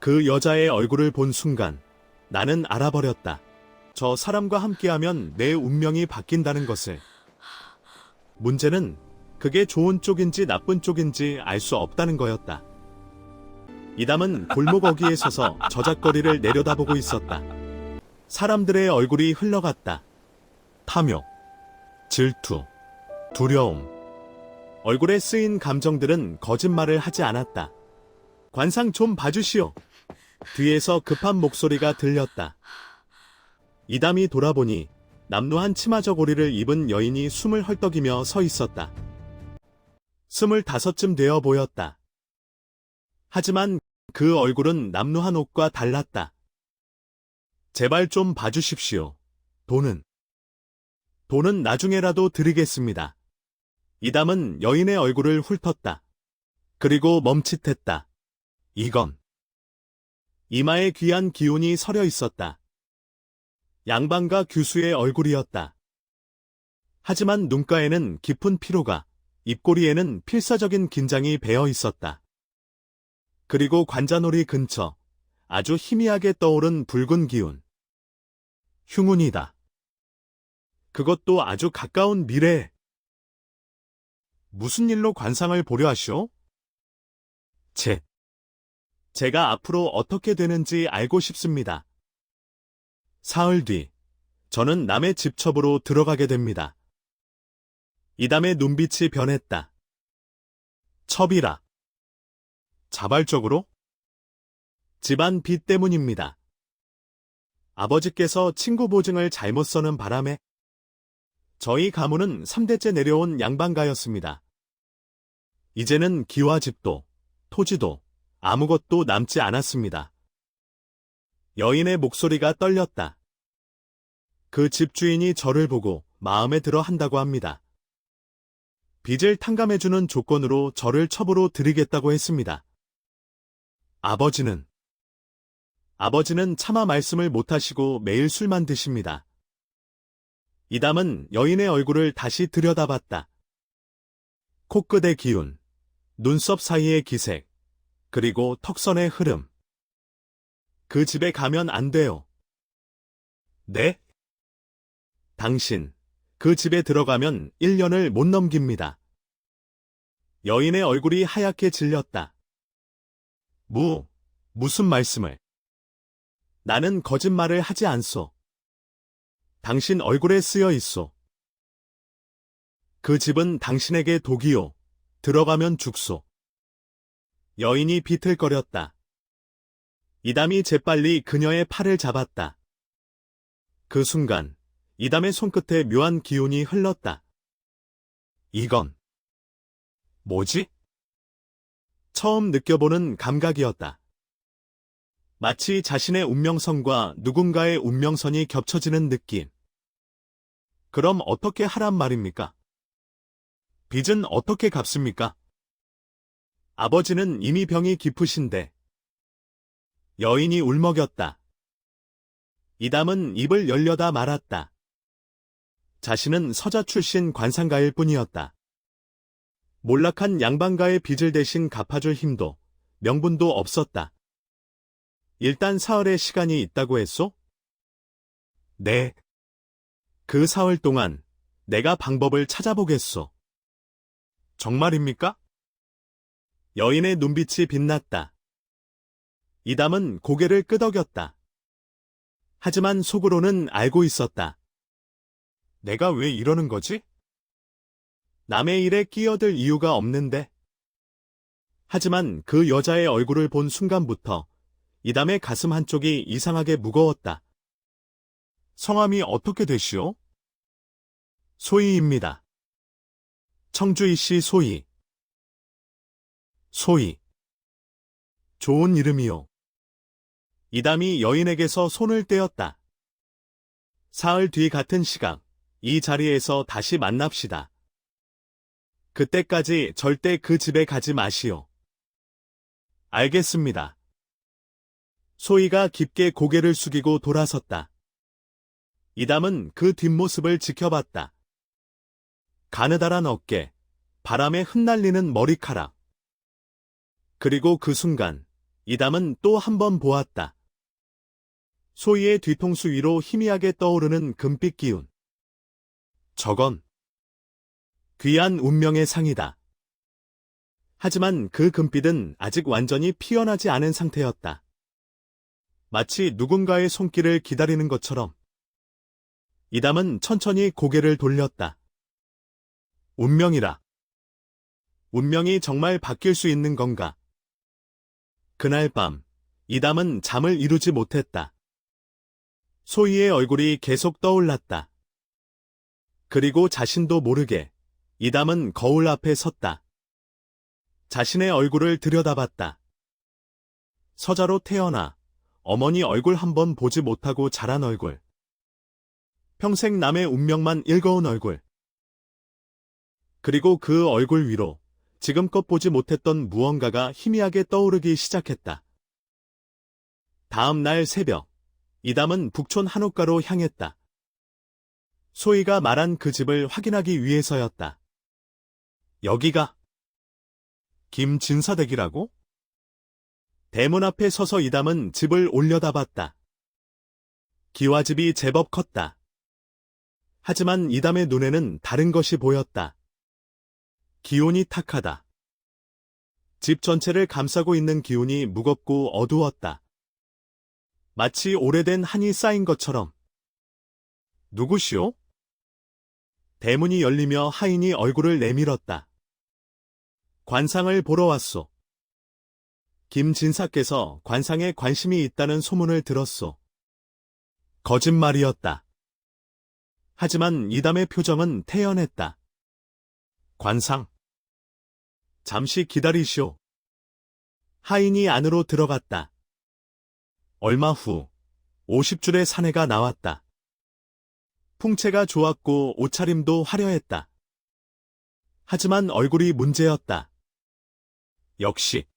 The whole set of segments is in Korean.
그 여자의 얼굴을 본 순간 나는 알아버렸다. 저 사람과 함께하면 내 운명이 바뀐다는 것을. 문제는 그게 좋은 쪽인지 나쁜 쪽인지 알 수 없다는 거였다. 이담은 골목 어귀에 서서 저작거리를 내려다보고 있었다. 사람들의 얼굴이 흘러갔다. 탐욕, 질투, 두려움. 얼굴에 쓰인 감정들은 거짓말을 하지 않았다. 관상 좀 봐주시오. 뒤에서 급한 목소리가 들렸다. 이담이 돌아보니 남루한 치마 저고리를 입은 여인이 숨을 헐떡이며 서 있었다. 25쯤 되어 보였다. 하지만 그 얼굴은 남루한 옷과 달랐다. 제발 좀 봐주십시오. 돈은 나중에라도 드리겠습니다. 이담은 여인의 얼굴을 훑었다. 그리고 멈칫했다. 이건 이마에 귀한 기운이 서려 있었다. 양반가 규수의 얼굴이었다. 하지만 눈가에는 깊은 피로가, 입꼬리에는 필사적인 긴장이 배어 있었다. 그리고 관자놀이 근처 아주 희미하게 떠오른 붉은 기운. 흉운이다. 그것도 아주 가까운 미래에. 무슨 일로 관상을 보려 하시오? 제가 앞으로 어떻게 되는지 알고 싶습니다. 사흘 뒤, 저는 남의 집첩으로 들어가게 됩니다. 이담의 눈빛이 변했다. 첩이라. 자발적으로? 집안 빚 때문입니다. 아버지께서 친구 보증을 잘못 써는 바람에 저희 가문은 3대째 내려온 양반가였습니다. 이제는 기와 집도, 토지도 아무것도 남지 않았습니다. 여인의 목소리가 떨렸다. 그 집주인이 저를 보고 마음에 들어 한다고 합니다. 빚을 탕감해주는 조건으로 저를 첩으로 드리겠다고 했습니다. 아버지는 차마 말씀을 못하시고 매일 술만 드십니다. 이담은 여인의 얼굴을 다시 들여다봤다. 코끝의 기운, 눈썹 사이의 기색, 그리고 턱선의 흐름. 그 집에 가면 안 돼요. 네? 당신, 그 집에 들어가면 1년을 못 넘깁니다. 여인의 얼굴이 하얗게 질렸다. 무슨 말씀을? 나는 거짓말을 하지 않소. 당신 얼굴에 쓰여 있소. 그 집은 당신에게 독이요. 들어가면 죽소. 여인이 비틀거렸다. 이담이 재빨리 그녀의 팔을 잡았다. 그 순간 이담의 손끝에 묘한 기운이 흘렀다. 이건 뭐지? 처음 느껴보는 감각이었다. 마치 자신의 운명선과 누군가의 운명선이 겹쳐지는 느낌. 그럼 어떻게 하란 말입니까? 빚은 어떻게 갚습니까? 아버지는 이미 병이 깊으신데. 여인이 울먹였다. 이담은 입을 열려다 말았다. 자신은 서자 출신 관상가일 뿐이었다. 몰락한 양반가의 빚을 대신 갚아줄 힘도 명분도 없었다. 일단 사흘의 시간이 있다고 했소? 네. 그 사흘 동안 내가 방법을 찾아보겠소. 정말입니까? 여인의 눈빛이 빛났다. 이담은 고개를 끄덕였다. 하지만 속으로는 알고 있었다. 내가 왜 이러는 거지? 남의 일에 끼어들 이유가 없는데. 하지만 그 여자의 얼굴을 본 순간부터 이담의 가슴 한쪽이 이상하게 무거웠다. 성함이 어떻게 되시오? 소희입니다. 청주이씨 소희. 소희. 좋은 이름이요. 이담이 여인에게서 손을 떼었다. 사흘 뒤 같은 시각, 이 자리에서 다시 만납시다. 그때까지 절대 그 집에 가지 마시오. 알겠습니다. 소희가 깊게 고개를 숙이고 돌아섰다. 이담은 그 뒷모습을 지켜봤다. 가느다란 어깨, 바람에 흩날리는 머리카락. 그리고 그 순간 이담은 또 한 번 보았다. 소희의 뒤통수 위로 희미하게 떠오르는 금빛 기운. 저건 귀한 운명의 상이다. 하지만 그 금빛은 아직 완전히 피어나지 않은 상태였다. 마치 누군가의 손길을 기다리는 것처럼. 이담은 천천히 고개를 돌렸다. 운명이라. 운명이 정말 바뀔 수 있는 건가? 그날 밤, 이담은 잠을 이루지 못했다. 소희의 얼굴이 계속 떠올랐다. 그리고 자신도 모르게 이담은 거울 앞에 섰다. 자신의 얼굴을 들여다봤다. 서자로 태어나 어머니 얼굴 한번 보지 못하고 자란 얼굴. 평생 남의 운명만 읽어온 얼굴. 그리고 그 얼굴 위로 지금껏 보지 못했던 무언가가 희미하게 떠오르기 시작했다. 다음 날 새벽, 이담은 북촌 한옥가로 향했다. 소희가 말한 그 집을 확인하기 위해서였다. 여기가 김진사댁이라고? 대문 앞에 서서 이담은 집을 올려다봤다. 기와집이 제법 컸다. 하지만 이담의 눈에는 다른 것이 보였다. 기운이 탁하다. 집 전체를 감싸고 있는 기운이 무겁고 어두웠다. 마치 오래된 한이 쌓인 것처럼. 누구시오? 대문이 열리며 하인이 얼굴을 내밀었다. 관상을 보러 왔소. 김진사께서 관상에 관심이 있다는 소문을 들었소. 거짓말이었다. 하지만 이담의 표정은 태연했다. 관상. 잠시 기다리시오. 하인이 안으로 들어갔다. 얼마 후 50줄의 사내가 나왔다. 풍채가 좋았고 옷차림도 화려했다. 하지만 얼굴이 문제였다. 역시.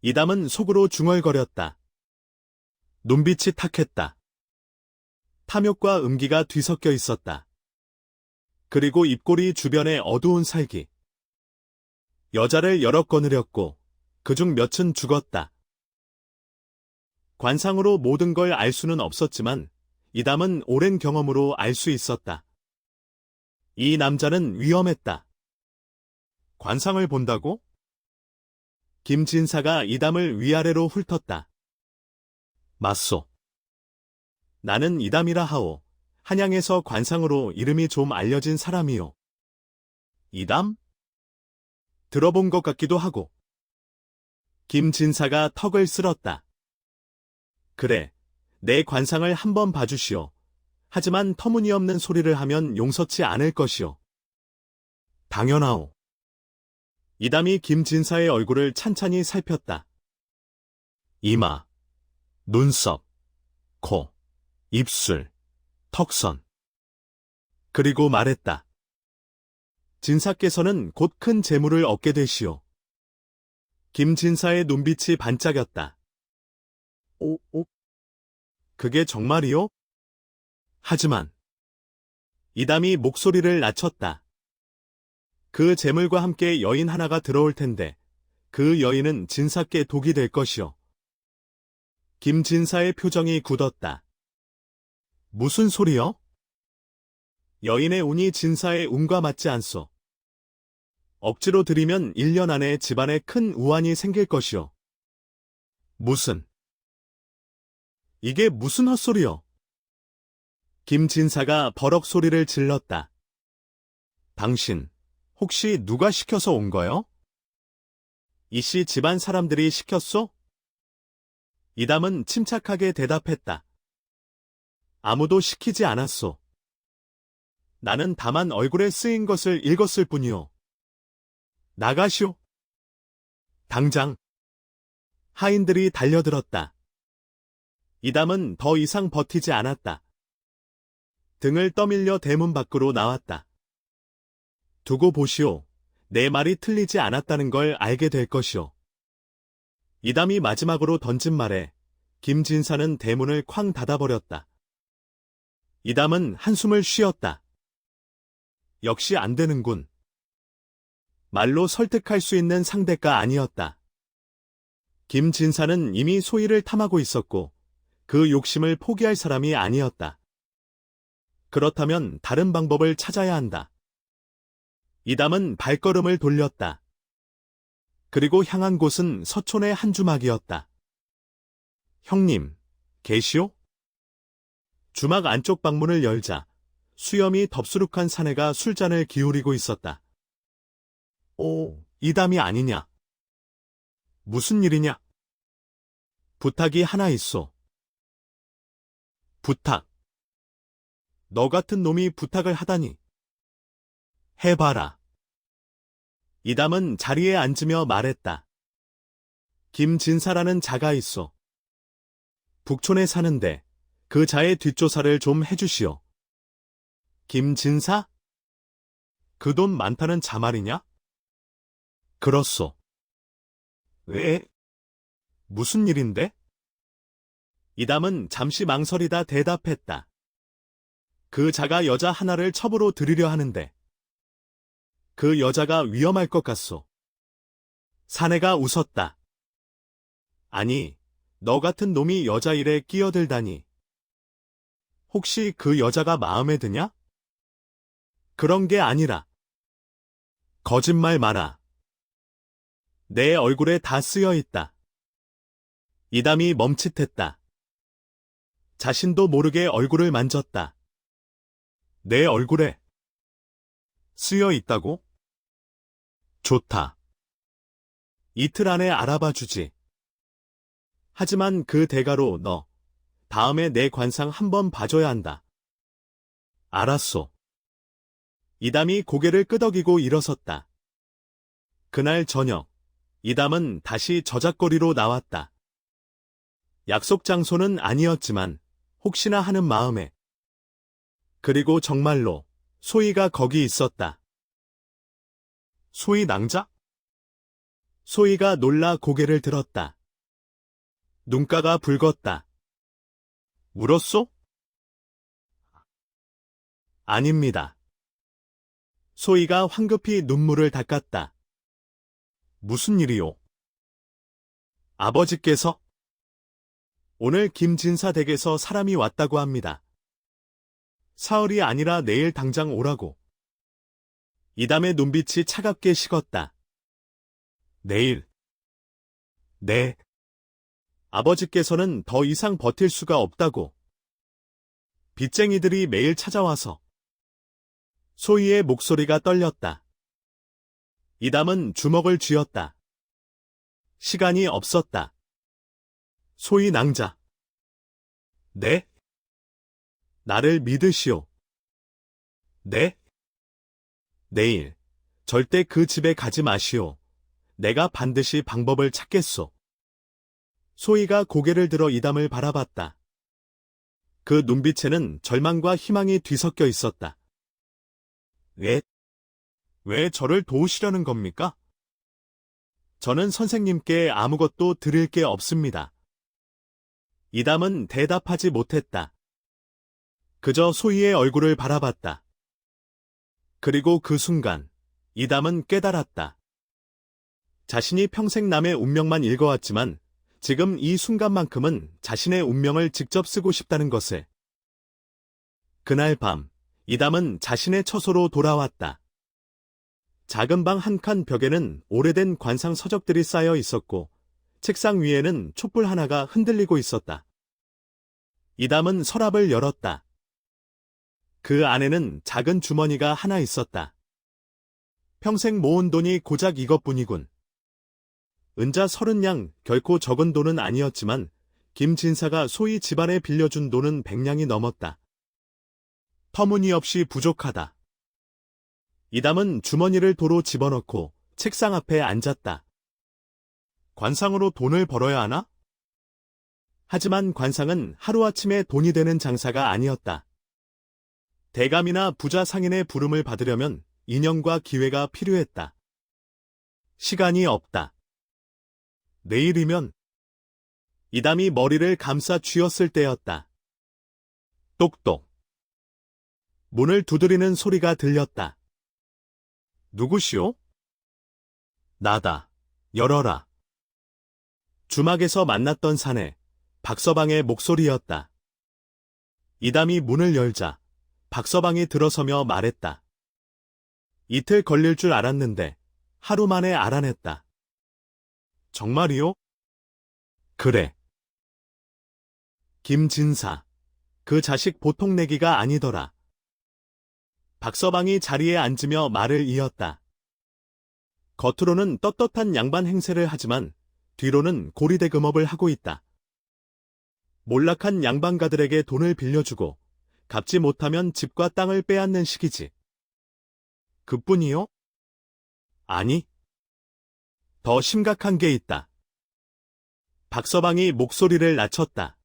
이담은 속으로 중얼거렸다. 눈빛이 탁했다. 탐욕과 음기가 뒤섞여 있었다. 그리고 입꼬리 주변에 어두운 살기. 여자를 여러 거느렸고 그중 몇은 죽었다. 관상으로 모든 걸 알 수는 없었지만 이담은 오랜 경험으로 알 수 있었다. 이 남자는 위험했다. 관상을 본다고? 김진사가 이담을 위아래로 훑었다. 맞소. 나는 이담이라 하오. 한양에서 관상으로 이름이 좀 알려진 사람이요. 이담? 들어본 것 같기도 하고. 김진사가 턱을 쓸었다. 그래, 내 관상을 한번 봐주시오. 하지만 터무니없는 소리를 하면 용서치 않을 것이오. 당연하오. 이담이 김진사의 얼굴을 찬찬히 살폈다. 이마, 눈썹, 코, 입술, 턱선. 그리고 말했다. 진사께서는 곧 큰 재물을 얻게 되시오. 김진사의 눈빛이 반짝였다. 오, 그게 정말이요? 하지만 이담이 목소리를 낮췄다. 그 재물과 함께 여인 하나가 들어올 텐데 그 여인은 진사께 독이 될 것이요. 김진사의 표정이 굳었다. 무슨 소리요? 여인의 운이 진사의 운과 맞지 않소. 억지로 들이면 1년 안에 집안에 큰 우환이 생길 것이요. 무슨? 이게 무슨 헛소리요? 김진사가 버럭 소리를 질렀다. 당신, 혹시 누가 시켜서 온 거요? 이씨 집안 사람들이 시켰소? 이담은 침착하게 대답했다. 아무도 시키지 않았소. 나는 다만 얼굴에 쓰인 것을 읽었을 뿐이오. 나가시오. 당장. 하인들이 달려들었다. 이담은 더 이상 버티지 않았다. 등을 떠밀려 대문 밖으로 나왔다. 두고 보시오. 내 말이 틀리지 않았다는 걸 알게 될 것이오. 이담이 마지막으로 던진 말에 김진사는 대문을 쾅 닫아버렸다. 이담은 한숨을 쉬었다. 역시 안 되는군. 말로 설득할 수 있는 상대가 아니었다. 김진사는 이미 소희를 탐하고 있었고 그 욕심을 포기할 사람이 아니었다. 그렇다면 다른 방법을 찾아야 한다. 이담은 발걸음을 돌렸다. 그리고 향한 곳은 서촌의 한 주막이었다. 형님, 계시오? 주막 안쪽 방문을 열자 수염이 덥수룩한 사내가 술잔을 기울이고 있었다. 오, 이담이 아니냐? 무슨 일이냐? 부탁이 하나 있소. 부탁. 너 같은 놈이 부탁을 하다니. 해봐라. 이담은 자리에 앉으며 말했다. 김진사라는 자가 있어. 북촌에 사는데 그 자의 뒷조사를 좀 해주시오. 김진사? 그 돈 많다는 자 말이냐? 그렇소. 왜? 무슨 일인데? 이담은 잠시 망설이다 대답했다. 그 자가 여자 하나를 첩으로 들이려 하는데 그 여자가 위험할 것 같소. 사내가 웃었다. 아니, 너 같은 놈이 여자 일에 끼어들다니. 혹시 그 여자가 마음에 드냐? 그런 게 아니라. 거짓말 마라. 내 얼굴에 다 쓰여 있다. 이담이 멈칫했다. 자신도 모르게 얼굴을 만졌다. 내 얼굴에 쓰여 있다고? 좋다. 이틀 안에 알아봐 주지. 하지만 그 대가로 너 다음에 내 관상 한번 봐줘야 한다. 알았소. 이담이 고개를 끄덕이고 일어섰다. 그날 저녁, 이담은 다시 저작거리로 나왔다. 약속 장소는 아니었지만 혹시나 하는 마음에. 그리고 정말로 소희가 거기 있었다. 소희 낭자? 소희가 놀라 고개를 들었다. 눈가가 붉었다. 울었소? 아닙니다. 소희가 황급히 눈물을 닦았다. 무슨 일이요? 아버지께서? 오늘 김진사 댁에서 사람이 왔다고 합니다. 사흘이 아니라 내일 당장 오라고. 이담의 눈빛이 차갑게 식었다. 내일. 네. 아버지께서는 더 이상 버틸 수가 없다고. 빚쟁이들이 매일 찾아와서. 소희의 목소리가 떨렸다. 이담은 주먹을 쥐었다. 시간이 없었다. 소희 낭자. 네? 나를 믿으시오. 네? 내일 절대 그 집에 가지 마시오. 내가 반드시 방법을 찾겠소. 소희가 고개를 들어 이담을 바라봤다. 그 눈빛에는 절망과 희망이 뒤섞여 있었다. 왜 저를 도우시려는 겁니까? 저는 선생님께 아무것도 드릴 게 없습니다. 이담은 대답하지 못했다. 그저 소희의 얼굴을 바라봤다. 그리고 그 순간 이담은 깨달았다. 자신이 평생 남의 운명만 읽어왔지만 지금 이 순간만큼은 자신의 운명을 직접 쓰고 싶다는 것을. 그날 밤 이담은 자신의 처소로 돌아왔다. 작은 방 한 칸 벽에는 오래된 관상 서적들이 쌓여 있었고 책상 위에는 촛불 하나가 흔들리고 있었다. 이담은 서랍을 열었다. 그 안에는 작은 주머니가 하나 있었다. 평생 모은 돈이 고작 이것뿐이군. 은자 30냥, 결코 적은 돈은 아니었지만 김진사가 소희 집안에 빌려준 돈은 100냥이 넘었다. 터무니없이 부족하다. 이담은 주머니를 도로 집어넣고 책상 앞에 앉았다. 관상으로 돈을 벌어야 하나? 하지만 관상은 하루아침에 돈이 되는 장사가 아니었다. 대감이나 부자 상인의 부름을 받으려면 인연과 기회가 필요했다. 시간이 없다. 내일이면. 이담이 머리를 감싸 쥐었을 때였다. 똑똑. 문을 두드리는 소리가 들렸다. 누구시오? 나다. 열어라. 주막에서 만났던 사내, 박서방의 목소리였다. 이담이 문을 열자 박서방이 들어서며 말했다. 이틀 걸릴 줄 알았는데 하루 만에 알아냈다. 정말이요? 그래. 김진사, 그 자식 보통 내기가 아니더라. 박서방이 자리에 앉으며 말을 이었다. 겉으로는 떳떳한 양반 행세를 하지만 뒤로는 고리대금업을 하고 있다. 몰락한 양반가들에게 돈을 빌려주고 갚지 못하면 집과 땅을 빼앗는 식이지. 그뿐이요? 아니, 더 심각한 게 있다. 박서방이 목소리를 낮췄다.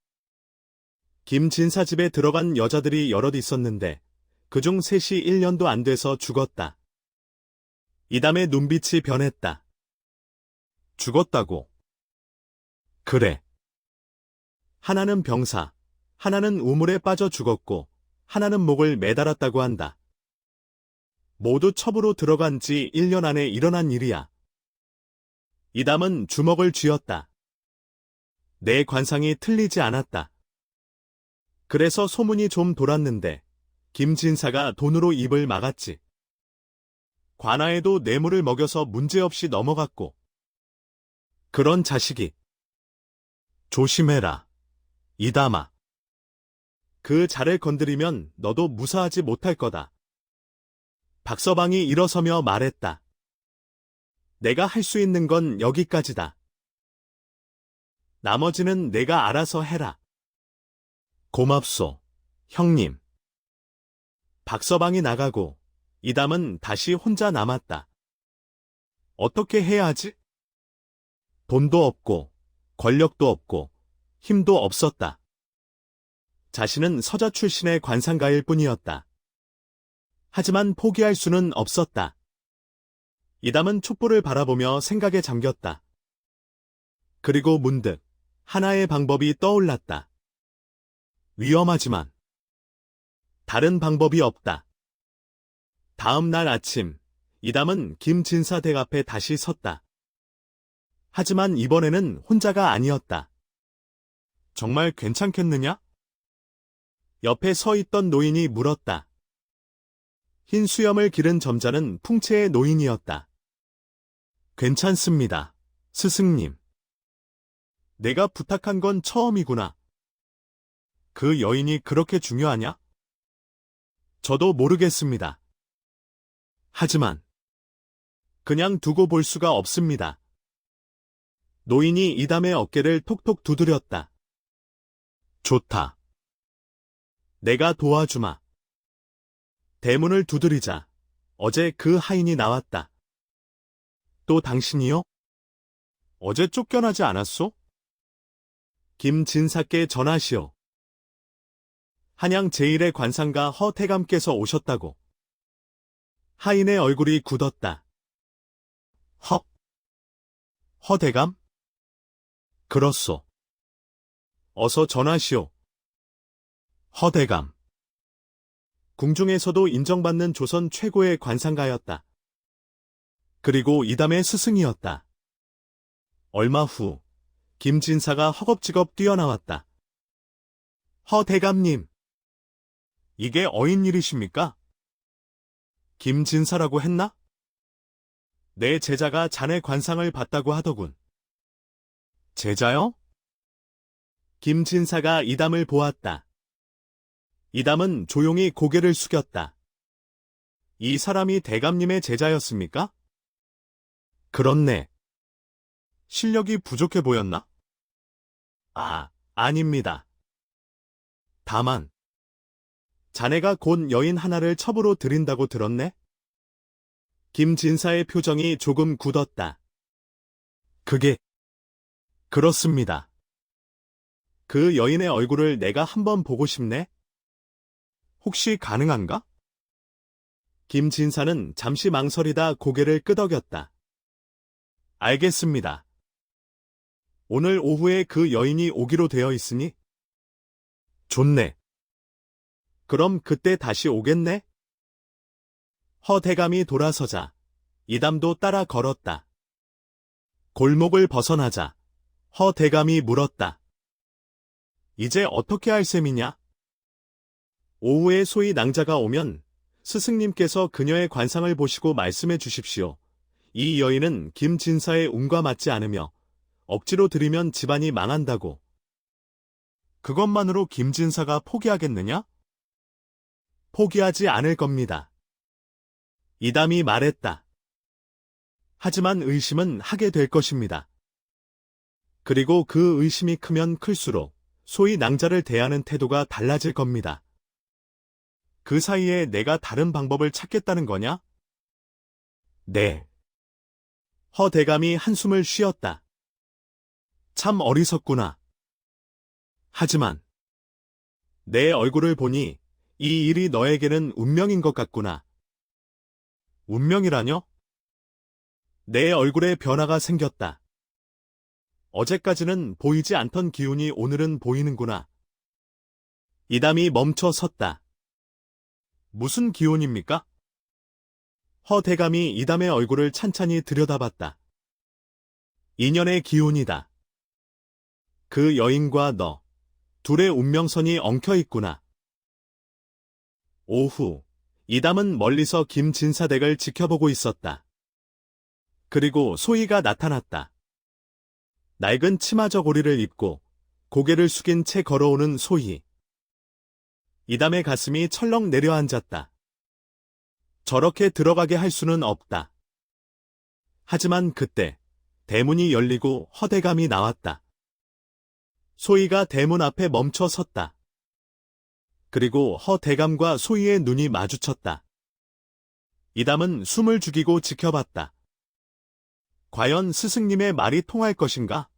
김진사 집에 들어간 여자들이 여럿 있었는데 그중 셋이 1년도 안 돼서 죽었다. 이담의 눈빛이 변했다. 죽었다고? 그래. 하나는 병사, 하나는 우물에 빠져 죽었고 하나는 목을 매달았다고 한다. 모두 첩으로 들어간 지 1년 안에 일어난 일이야. 이담은 주먹을 쥐었다. 내 관상이 틀리지 않았다. 그래서 소문이 좀 돌았는데 김진사가 돈으로 입을 막았지. 관아에도 뇌물을 먹여서 문제없이 넘어갔고. 그런 자식이. 조심해라. 이담아. 그 자를 건드리면 너도 무사하지 못할 거다. 박서방이 일어서며 말했다. 내가 할 수 있는 건 여기까지다. 나머지는 내가 알아서 해라. 고맙소, 형님. 박서방이 나가고 이담은 다시 혼자 남았다. 어떻게 해야 하지? 돈도 없고 권력도 없고 힘도 없었다. 자신은 서자 출신의 관상가일 뿐이었다. 하지만 포기할 수는 없었다. 이담은 촛불을 바라보며 생각에 잠겼다. 그리고 문득 하나의 방법이 떠올랐다. 위험하지만 다른 방법이 없다. 다음 날 아침, 이담은 김진사 댁 앞에 다시 섰다. 하지만 이번에는 혼자가 아니었다. 정말 괜찮겠느냐? 옆에 서 있던 노인이 물었다. 흰 수염을 기른 점잖은 풍채의 노인이었다. 괜찮습니다, 스승님. 내가 부탁한 건 처음이구나. 그 여인이 그렇게 중요하냐? 저도 모르겠습니다. 하지만 그냥 두고 볼 수가 없습니다. 노인이 이담의 어깨를 톡톡 두드렸다. 좋다. 내가 도와주마. 대문을 두드리자 어제 그 하인이 나왔다. 또 당신이요? 어제 쫓겨나지 않았소? 김진사께 전하시오. 한양 제1의 관상가 허태감께서 오셨다고. 하인의 얼굴이 굳었다. 허대감? 그렇소. 어서 전하시오. 허대감. 궁중에서도 인정받는 조선 최고의 관상가였다. 그리고 이담의 스승이었다. 얼마 후 김진사가 허겁지겁 뛰어나왔다. 허대감님. 이게 어인 일이십니까? 김진사라고 했나? 내 제자가 자네 관상을 봤다고 하더군. 제자요? 김진사가 이담을 보았다. 이담은 조용히 고개를 숙였다. 이 사람이 대감님의 제자였습니까? 그렇네. 실력이 부족해 보였나? 아닙니다. 다만 자네가 곧 여인 하나를 첩으로 들인다고 들었네? 김진사의 표정이 조금 굳었다. 그게 그렇습니다. 그 여인의 얼굴을 내가 한번 보고 싶네? 혹시 가능한가? 김진사는 잠시 망설이다 고개를 끄덕였다. 알겠습니다. 오늘 오후에 그 여인이 오기로 되어 있으니? 좋네. 그럼 그때 다시 오겠네? 허대감이 돌아서자 이담도 따라 걸었다. 골목을 벗어나자 허 대감이 물었다. 이제 어떻게 할 셈이냐? 오후에 소희 낭자가 오면 스승님께서 그녀의 관상을 보시고 말씀해 주십시오. 이 여인은 김진사의 운과 맞지 않으며 억지로 들이면 집안이 망한다고. 그것만으로 김진사가 포기하겠느냐? 포기하지 않을 겁니다. 이담이 말했다. 하지만 의심은 하게 될 것입니다. 그리고 그 의심이 크면 클수록 소위 낭자를 대하는 태도가 달라질 겁니다. 그 사이에 내가 다른 방법을 찾겠다는 거냐? 네. 허 대감이 한숨을 쉬었다. 참 어리석구나. 하지만 내 얼굴을 보니 이 일이 너에게는 운명인 것 같구나. 운명이라뇨? 내 얼굴에 변화가 생겼다. 어제까지는 보이지 않던 기운이 오늘은 보이는구나. 이담이 멈춰 섰다. 무슨 기운입니까? 허 대감이 이담의 얼굴을 찬찬히 들여다봤다. 인연의 기운이다. 그 여인과 너, 둘의 운명선이 엉켜 있구나. 오후, 이담은 멀리서 김진사댁을 지켜보고 있었다. 그리고 소희가 나타났다. 낡은 치마 저고리를 입고 고개를 숙인 채 걸어오는 소희. 이담의 가슴이 철렁 내려앉았다. 저렇게 들어가게 할 수는 없다. 하지만 그때 대문이 열리고 허 대감이 나왔다. 소희가 대문 앞에 멈춰 섰다. 그리고 허 대감과 소희의 눈이 마주쳤다. 이담은 숨을 죽이고 지켜봤다. 과연 스승님의 말이 통할 것인가?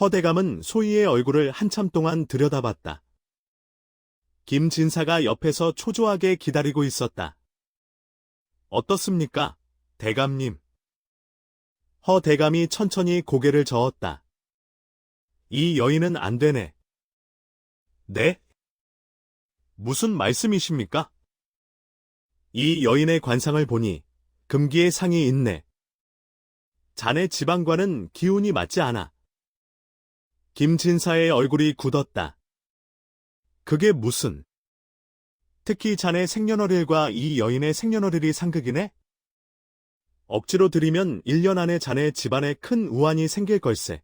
허 대감은 소희의 얼굴을 한참 동안 들여다봤다. 김진사가 옆에서 초조하게 기다리고 있었다. 어떻습니까, 대감님? 허 대감이 천천히 고개를 저었다. 이 여인은 안 되네. 네? 무슨 말씀이십니까? 이 여인의 관상을 보니 금기의 상이 있네. 자네 집안과는 기운이 맞지 않아. 김진사의 얼굴이 굳었다. 그게 무슨? 특히 자네 생년월일과 이 여인의 생년월일이 상극이네? 억지로 들이면 1년 안에 자네 집안에 큰 우환이 생길 걸세.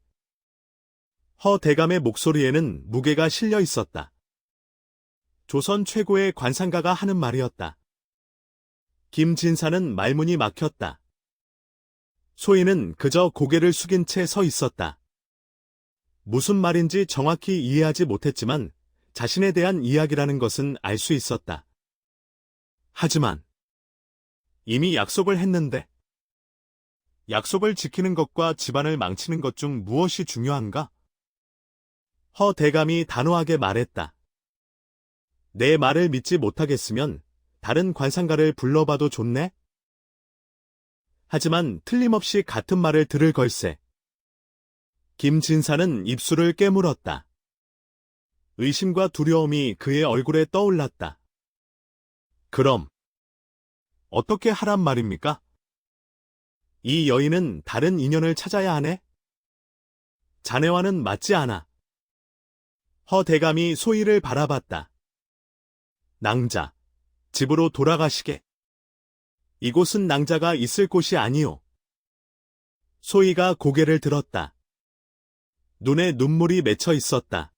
허 대감의 목소리에는 무게가 실려 있었다. 조선 최고의 관상가가 하는 말이었다. 김진사는 말문이 막혔다. 소희는 그저 고개를 숙인 채 서 있었다. 무슨 말인지 정확히 이해하지 못했지만 자신에 대한 이야기라는 것은 알 수 있었다. 하지만 이미 약속을 했는데 약속을 지키는 것과 집안을 망치는 것 중 무엇이 중요한가? 허 대감이 단호하게 말했다. 내 말을 믿지 못하겠으면 다른 관상가를 불러봐도 좋네? 하지만 틀림없이 같은 말을 들을 걸세. 김진사는 입술을 깨물었다. 의심과 두려움이 그의 얼굴에 떠올랐다. 그럼 어떻게 하란 말입니까? 이 여인은 다른 인연을 찾아야 하네? 자네와는 맞지 않아. 허 대감이 소희를 바라봤다. 낭자, 집으로 돌아가시게. 이곳은 낭자가 있을 곳이 아니오. 소희가 고개를 들었다. 눈에 눈물이 맺혀 있었다.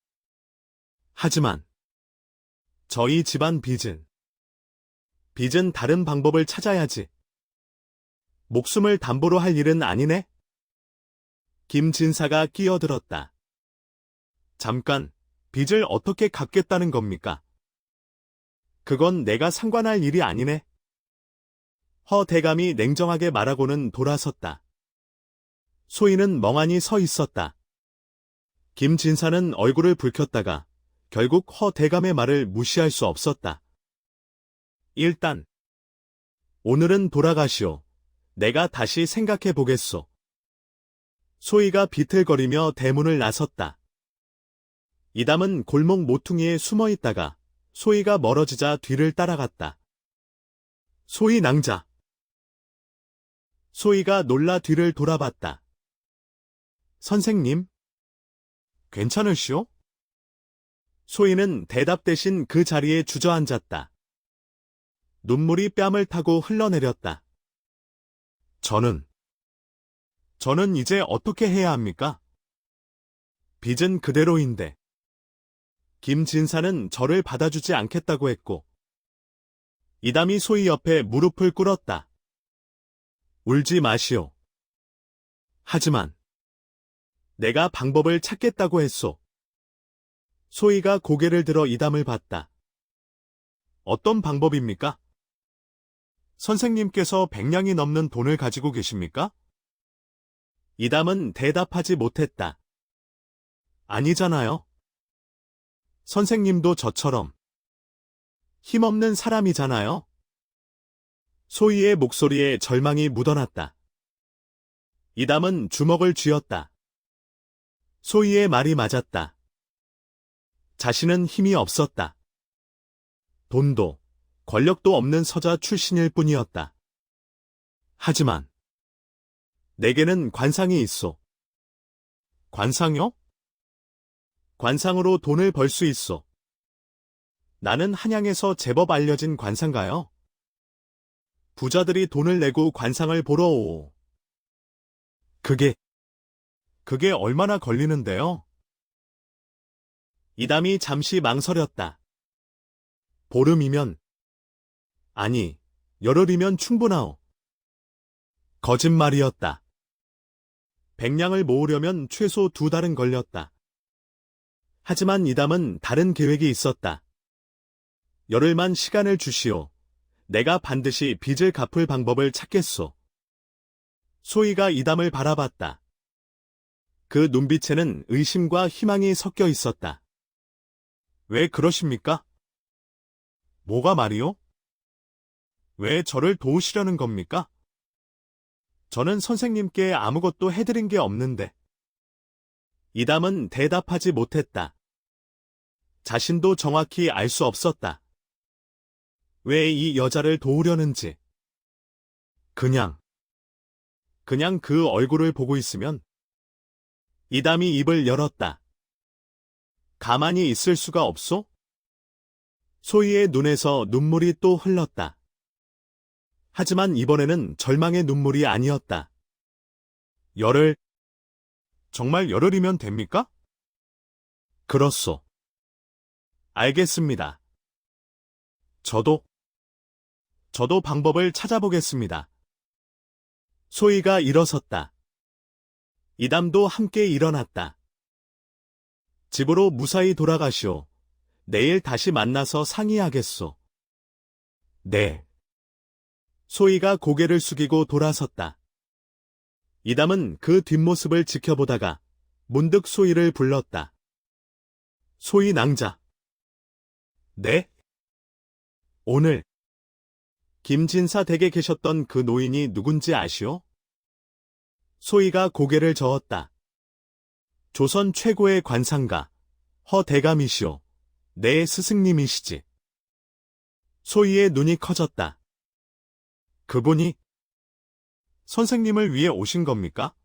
하지만 저희 집안 빚은 다른 방법을 찾아야지. 목숨을 담보로 할 일은 아니네? 김진사가 끼어들었다. 잠깐, 빚을 어떻게 갚겠다는 겁니까? 그건 내가 상관할 일이 아니네. 허 대감이 냉정하게 말하고는 돌아섰다. 소희는 멍하니 서 있었다. 김진사는 얼굴을 붉혔다가 결국 허 대감의 말을 무시할 수 없었다. 일단 오늘은 돌아가시오. 내가 다시 생각해 보겠소. 소희가 비틀거리며 대문을 나섰다. 이담은 골목 모퉁이에 숨어 있다가 소희가 멀어지자 뒤를 따라갔다. 소희 낭자. 소희가 놀라 뒤를 돌아봤다. 선생님, 괜찮으시오? 소희는 대답 대신 그 자리에 주저앉았다. 눈물이 뺨을 타고 흘러내렸다. 저는 이제 어떻게 해야 합니까? 빚은 그대로인데. 김진사는 저를 받아주지 않겠다고 했고, 이담이 소희 옆에 무릎을 꿇었다. 울지 마시오. 하지만, 내가 방법을 찾겠다고 했소. 소희가 고개를 들어 이담을 봤다. 어떤 방법입니까? 선생님께서 100냥이 넘는 돈을 가지고 계십니까? 이담은 대답하지 못했다. 아니잖아요. 선생님도 저처럼 힘없는 사람이잖아요. 소희의 목소리에 절망이 묻어났다. 이담은 주먹을 쥐었다. 소희의 말이 맞았다. 자신은 힘이 없었다. 돈도 권력도 없는 서자 출신일 뿐이었다. 하지만 내게는 관상이 있어. 관상요? 관상으로 돈을 벌 수 있어. 나는 한양에서 제법 알려진 관상가요. 부자들이 돈을 내고 관상을 보러 오오. 그게 얼마나 걸리는데요? 이담이 잠시 망설였다. 보름이면, 아니, 열흘이면 충분하오. 거짓말이었다. 100냥을 모으려면 최소 2달은 걸렸다. 하지만 이담은 다른 계획이 있었다. 열흘만 시간을 주시오. 내가 반드시 빚을 갚을 방법을 찾겠소. 소희가 이담을 바라봤다. 그 눈빛에는 의심과 희망이 섞여 있었다. 왜 그러십니까? 뭐가 말이오? 왜 저를 도우시려는 겁니까? 저는 선생님께 아무것도 해드린 게 없는데. 이담은 대답하지 못했다. 자신도 정확히 알 수 없었다. 왜 이 여자를 도우려는지. 그냥 그 얼굴을 보고 있으면. 이담이 입을 열었다. 가만히 있을 수가 없소? 소희의 눈에서 눈물이 또 흘렀다. 하지만 이번에는 절망의 눈물이 아니었다. 열흘? 정말 열흘이면 됩니까? 그렇소. 알겠습니다. 저도 방법을 찾아보겠습니다. 소희가 일어섰다. 이담도 함께 일어났다. 집으로 무사히 돌아가시오. 내일 다시 만나서 상의하겠소. 네. 소희가 고개를 숙이고 돌아섰다. 이담은 그 뒷모습을 지켜보다가 문득 소희를 불렀다. 소희 낭자. 네? 오늘 김진사 댁에 계셨던 그 노인이 누군지 아시오? 소희가 고개를 저었다. 조선 최고의 관상가 허대감이시오. 내 스승님이시지. 소희의 눈이 커졌다. 그분이 선생님을 위해 오신 겁니까?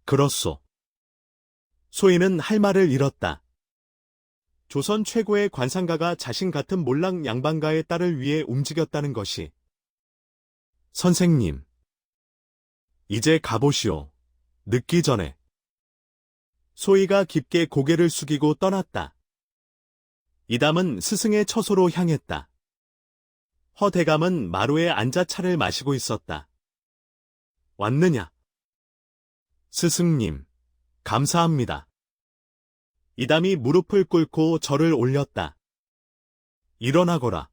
그렇소. 소희는 할 말을 잃었다. 조선 최고의 관상가가 자신 같은 몰락 양반가의 딸을 위해 움직였다는 것이. 선생님, 이제 가보시오. 늦기 전에. 소희가 깊게 고개를 숙이고 떠났다. 이담은 스승의 처소로 향했다. 허대감은 마루에 앉아 차를 마시고 있었다. 왔느냐? 스승님, 감사합니다. 이담이 무릎을 꿇고 절을 올렸다. 일어나거라.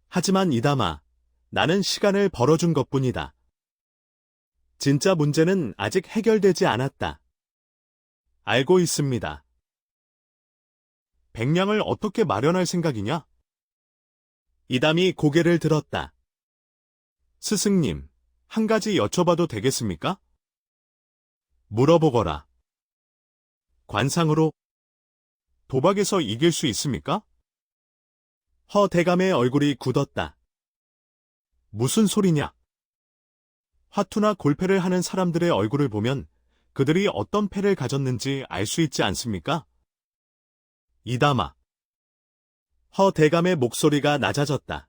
하지만 이담아, 나는 시간을 벌어준 것뿐이다. 진짜 문제는 아직 해결되지 않았다. 알고 있습니다. 100냥을 어떻게 마련할 생각이냐? 이담이 고개를 들었다. 스승님, 한 가지 여쭤봐도 되겠습니까? 물어보거라. 관상으로 도박에서 이길 수 있습니까? 허대감의 얼굴이 굳었다. 무슨 소리냐? 화투나 골패를 하는 사람들의 얼굴을 보면 그들이 어떤 패를 가졌는지 알 수 있지 않습니까? 이담아. 허 대감의 목소리가 낮아졌다.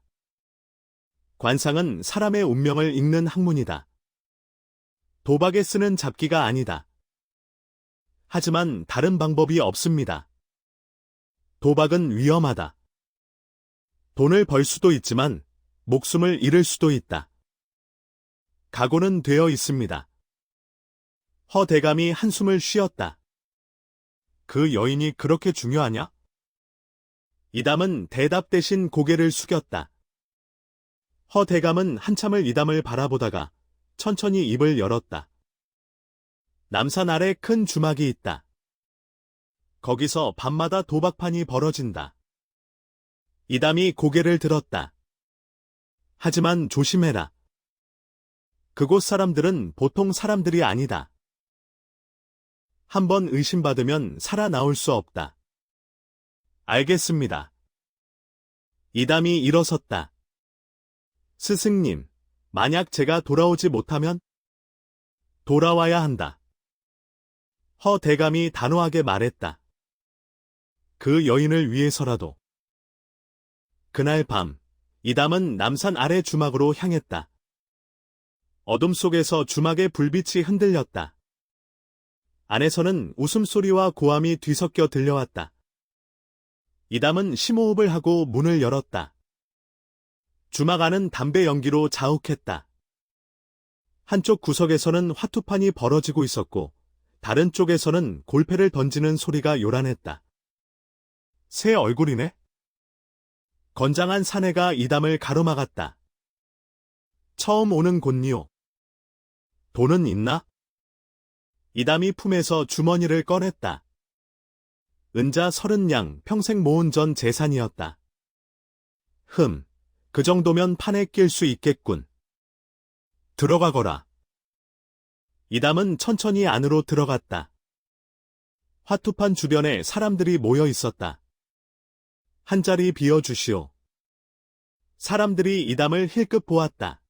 관상은 사람의 운명을 읽는 학문이다. 도박에 쓰는 잡기가 아니다. 하지만 다른 방법이 없습니다. 도박은 위험하다. 돈을 벌 수도 있지만 목숨을 잃을 수도 있다. 각오는 되어 있습니다. 허 대감이 한숨을 쉬었다. 그 여인이 그렇게 중요하냐? 이담은 대답 대신 고개를 숙였다. 허 대감은 한참을 이담을 바라보다가 천천히 입을 열었다. 남산 아래 큰 주막이 있다. 거기서 밤마다 도박판이 벌어진다. 이담이 고개를 들었다. 하지만 조심해라. 그곳 사람들은 보통 사람들이 아니다. 한번 의심받으면 살아나올 수 없다. 알겠습니다. 이담이 일어섰다. 스승님, 만약 제가 돌아오지 못하면? 돌아와야 한다. 허 대감이 단호하게 말했다. 그 여인을 위해서라도. 그날 밤, 이담은 남산 아래 주막으로 향했다. 어둠 속에서 주막의 불빛이 흔들렸다. 안에서는 웃음소리와 고함이 뒤섞여 들려왔다. 이담은 심호흡을 하고 문을 열었다. 주막 안은 담배 연기로 자욱했다. 한쪽 구석에서는 화투판이 벌어지고 있었고 다른 쪽에서는 골패를 던지는 소리가 요란했다. 새 얼굴이네? 건장한 사내가 이담을 가로막았다. 처음 오는 곳니요. 돈은 있나? 이담이 품에서 주머니를 꺼냈다. 은자 30냥 평생 모은 전 재산이었다. 그 정도면 판에 낄 수 있겠군. 들어가거라. 이담은 천천히 안으로 들어갔다. 화투판 주변에 사람들이 모여 있었다. 한 자리 비워주시오. 사람들이 이담을 힐끗 보았다.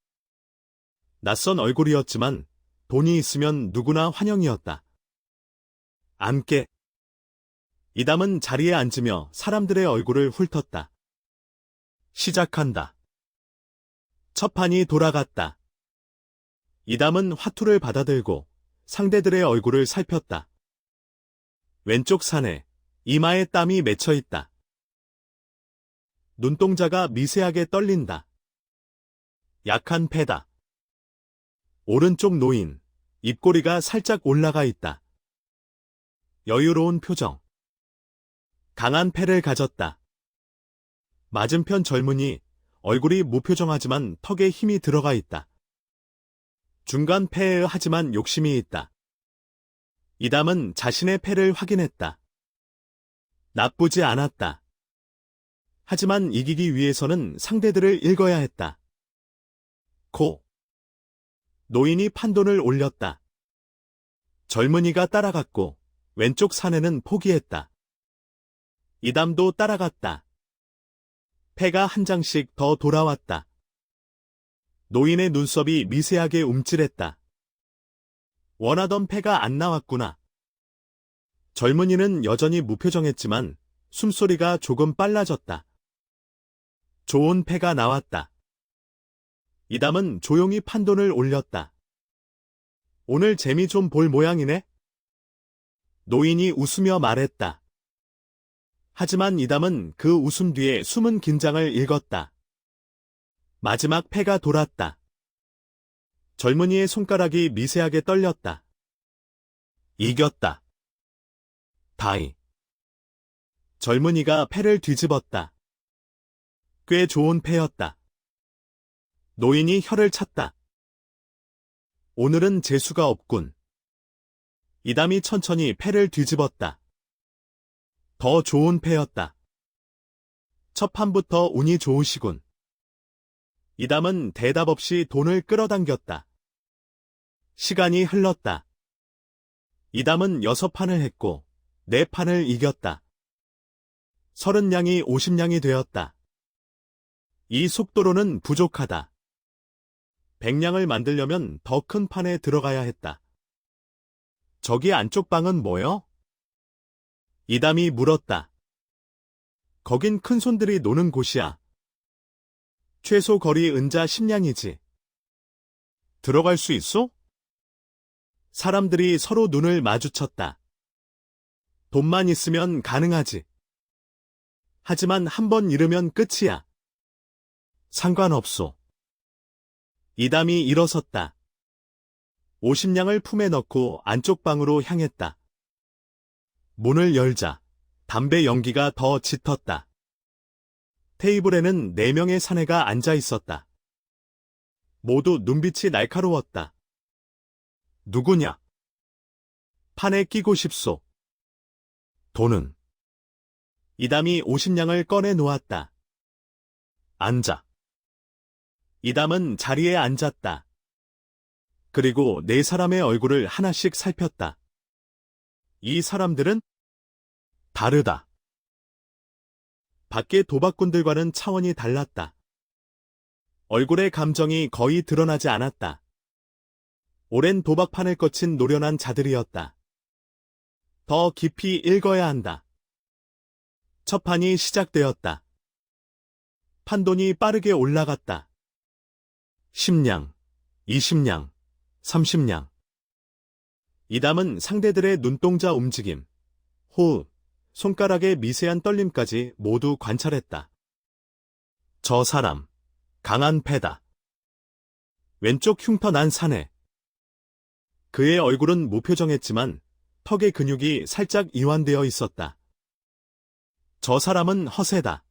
낯선 얼굴이었지만 돈이 있으면 누구나 환영이었다. 앉게. 이담은 자리에 앉으며 사람들의 얼굴을 훑었다. 시작한다. 첫 판이 돌아갔다. 이담은 화투를 받아들고 상대들의 얼굴을 살폈다. 왼쪽 사내, 이마에 땀이 맺혀 있다. 눈동자가 미세하게 떨린다. 약한 패다. 오른쪽 노인, 입꼬리가 살짝 올라가 있다. 여유로운 표정. 강한 패를 가졌다. 맞은편 젊은이, 얼굴이 무표정하지만 턱에 힘이 들어가 있다. 중간 패에 하지만 욕심이 있다. 이담은 자신의 패를 확인했다. 나쁘지 않았다. 하지만 이기기 위해서는 상대들을 읽어야 했다. 고. 노인이 판돈을 올렸다. 젊은이가 따라갔고 왼쪽 사내는 포기했다. 이담도 따라갔다. 패가 한 장씩 더 돌아왔다. 노인의 눈썹이 미세하게 움찔했다. 원하던 패가 안 나왔구나. 젊은이는 여전히 무표정했지만 숨소리가 조금 빨라졌다. 좋은 패가 나왔다. 이담은 조용히 판돈을 올렸다. 오늘 재미 좀 볼 모양이네? 노인이 웃으며 말했다. 하지만 이담은 그 웃음 뒤에 숨은 긴장을 읽었다. 마지막 패가 돌았다. 젊은이의 손가락이 미세하게 떨렸다. 이겼다. 다이. 젊은이가 패를 뒤집었다. 꽤 좋은 패였다. 노인이 혀를 찼다. 오늘은 재수가 없군. 이담이 천천히 패를 뒤집었다. 더 좋은 패였다. 첫 판부터 운이 좋으시군. 이담은 대답 없이 돈을 끌어당겼다. 시간이 흘렀다. 이담은 6판을 했고 4판을 이겼다. 30냥이 50냥이 되었다. 이 속도로는 부족하다. 100냥을 만들려면 더 큰 판에 들어가야 했다. 저기 안쪽 방은 뭐요? 이담이 물었다. 거긴 큰손들이 노는 곳이야. 최소 거리 은자 10냥이지. 들어갈 수 있어? 사람들이 서로 눈을 마주쳤다. 돈만 있으면 가능하지. 하지만 한 번 잃으면 끝이야. 상관없소. 이담이 일어섰다. 50냥을 품에 넣고 안쪽 방으로 향했다. 문을 열자 담배 연기가 더 짙었다. 테이블에는 4명의 사내가 앉아 있었다. 모두 눈빛이 날카로웠다. 누구냐? 판에 끼고 싶소. 돈은? 이담이 50냥을 꺼내 놓았다. 앉아. 이담은 자리에 앉았다. 그리고 4사람의 얼굴을 하나씩 살폈다. 이 사람들은 다르다. 밖의 도박꾼들과는 차원이 달랐다. 얼굴의 감정이 거의 드러나지 않았다. 오랜 도박판을 거친 노련한 자들이었다. 더 깊이 읽어야 한다. 첫 판이 시작되었다. 판돈이 빠르게 올라갔다. 10냥, 20냥, 30냥. 이담은 상대들의 눈동자 움직임, 호흡, 손가락의 미세한 떨림까지 모두 관찰했다. 저 사람, 강한 패다. 왼쪽 흉터 난 사내. 그의 얼굴은 무표정했지만 턱의 근육이 살짝 이완되어 있었다. 저 사람은 허세다.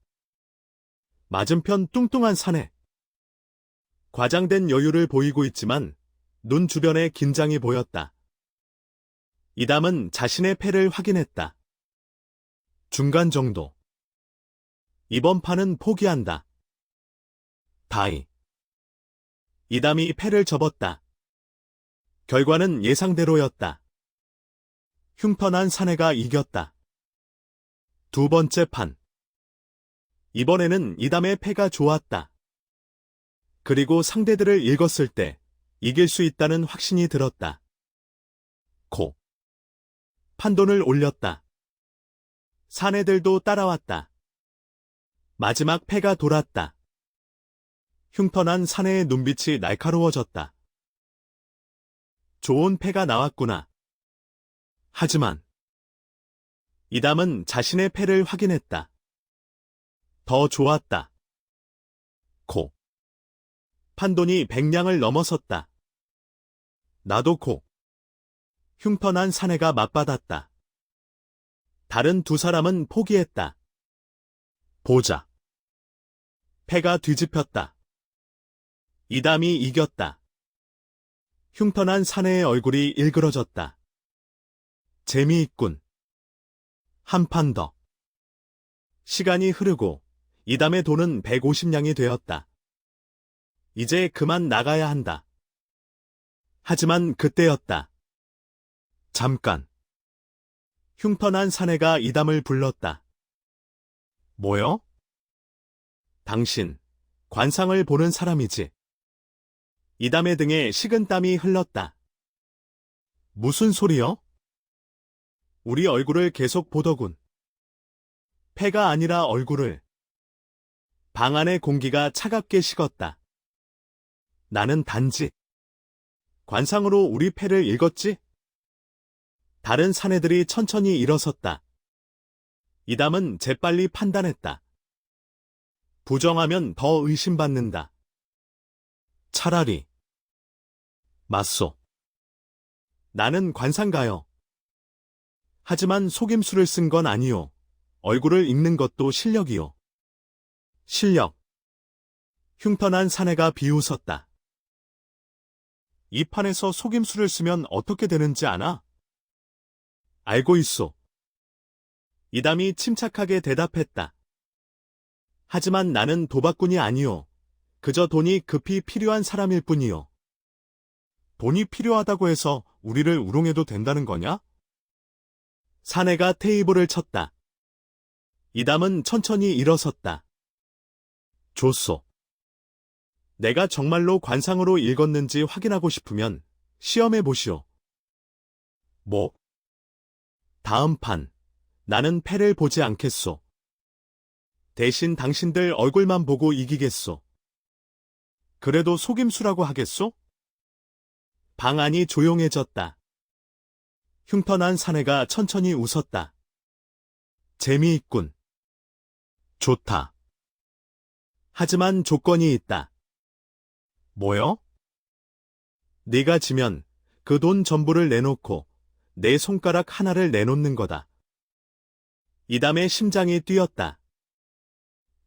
맞은편 뚱뚱한 사내. 과장된 여유를 보이고 있지만 눈 주변에 긴장이 보였다. 이담은 자신의 패를 확인했다. 중간 정도. 이번 판은 포기한다. 다이. 이담이 패를 접었다. 결과는 예상대로였다. 흉터난 사내가 이겼다. 두 번째 판. 이번에는 이담의 패가 좋았다. 그리고 상대들을 읽었을 때 이길 수 있다는 확신이 들었다. 코. 판돈을 올렸다. 사내들도 따라왔다. 마지막 패가 돌았다. 흉터난 사내의 눈빛이 날카로워졌다. 좋은 패가 나왔구나. 하지만 이담은 자신의 패를 확인했다. 더 좋았다. 코. 판돈이 100냥을 넘어섰다. 나도 코. 흉터난 사내가 맞받았다. 다른 두 사람은 포기했다. 보자. 패가 뒤집혔다. 이담이 이겼다. 흉터난 사내의 얼굴이 일그러졌다. 재미있군. 한 판 더. 시간이 흐르고 이담의 돈은 150냥이 되었다. 이제 그만 나가야 한다. 하지만 그때였다. 잠깐. 흉터난 사내가 이담을 불렀다. 뭐요? 당신, 관상을 보는 사람이지. 이담의 등에 식은땀이 흘렀다. 무슨 소리요? 우리 얼굴을 계속 보더군. 패가 아니라 얼굴을. 방 안의 공기가 차갑게 식었다. 나는 단지 관상으로 우리 패를 읽었지? 다른 사내들이 천천히 일어섰다. 이담은 재빨리 판단했다. 부정하면 더 의심받는다. 차라리 맞소. 나는 관상가요. 하지만 속임수를 쓴 건 아니요. 얼굴을 읽는 것도 실력이요. 실력. 흉터난 사내가 비웃었다. 이 판에서 속임수를 쓰면 어떻게 되는지 아나? 알고 있소. 이담이 침착하게 대답했다. 하지만 나는 도박꾼이 아니요. 그저 돈이 급히 필요한 사람일 뿐이요. 돈이 필요하다고 해서 우리를 우롱해도 된다는 거냐? 사내가 테이블을 쳤다. 이담은 천천히 일어섰다. 좋소. 내가 정말로 관상으로 읽었는지 확인하고 싶으면 시험해 보시오. 뭐? 다음 판, 나는 패를 보지 않겠소. 대신 당신들 얼굴만 보고 이기겠소. 그래도 속임수라고 하겠소? 방 안이 조용해졌다. 흉터난 사내가 천천히 웃었다. 재미있군. 좋다. 하지만 조건이 있다. 뭐요? 네가 지면 그 돈 전부를 내놓고 내 손가락 하나를 내놓는 거다. 이담의 심장이 뛰었다.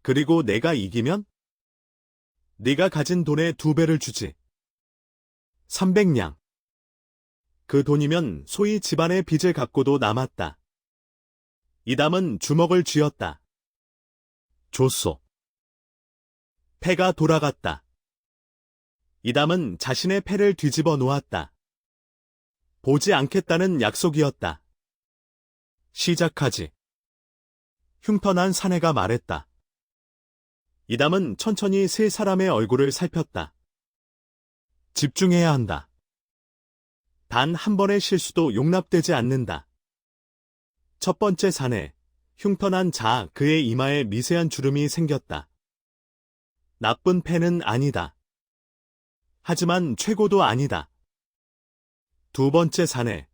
그리고 내가 이기면? 네가 가진 돈의 2배를 주지. 300냥. 그 돈이면 소위 집안의 빚을 갚고도 남았다. 이담은 주먹을 쥐었다. 줬소. 패가 돌아갔다. 이담은 자신의 패를 뒤집어 놓았다. 보지 않겠다는 약속이었다. 시작하지. 흉터난 사내가 말했다. 이담은 천천히 세 사람의 얼굴을 살폈다. 집중해야 한다. 단 한 번의 실수도 용납되지 않는다. 첫 번째 사내, 흉터난 자 그의 이마에 미세한 주름이 생겼다. 나쁜 패는 아니다. 하지만 최고도 아니다. 두 번째 사내,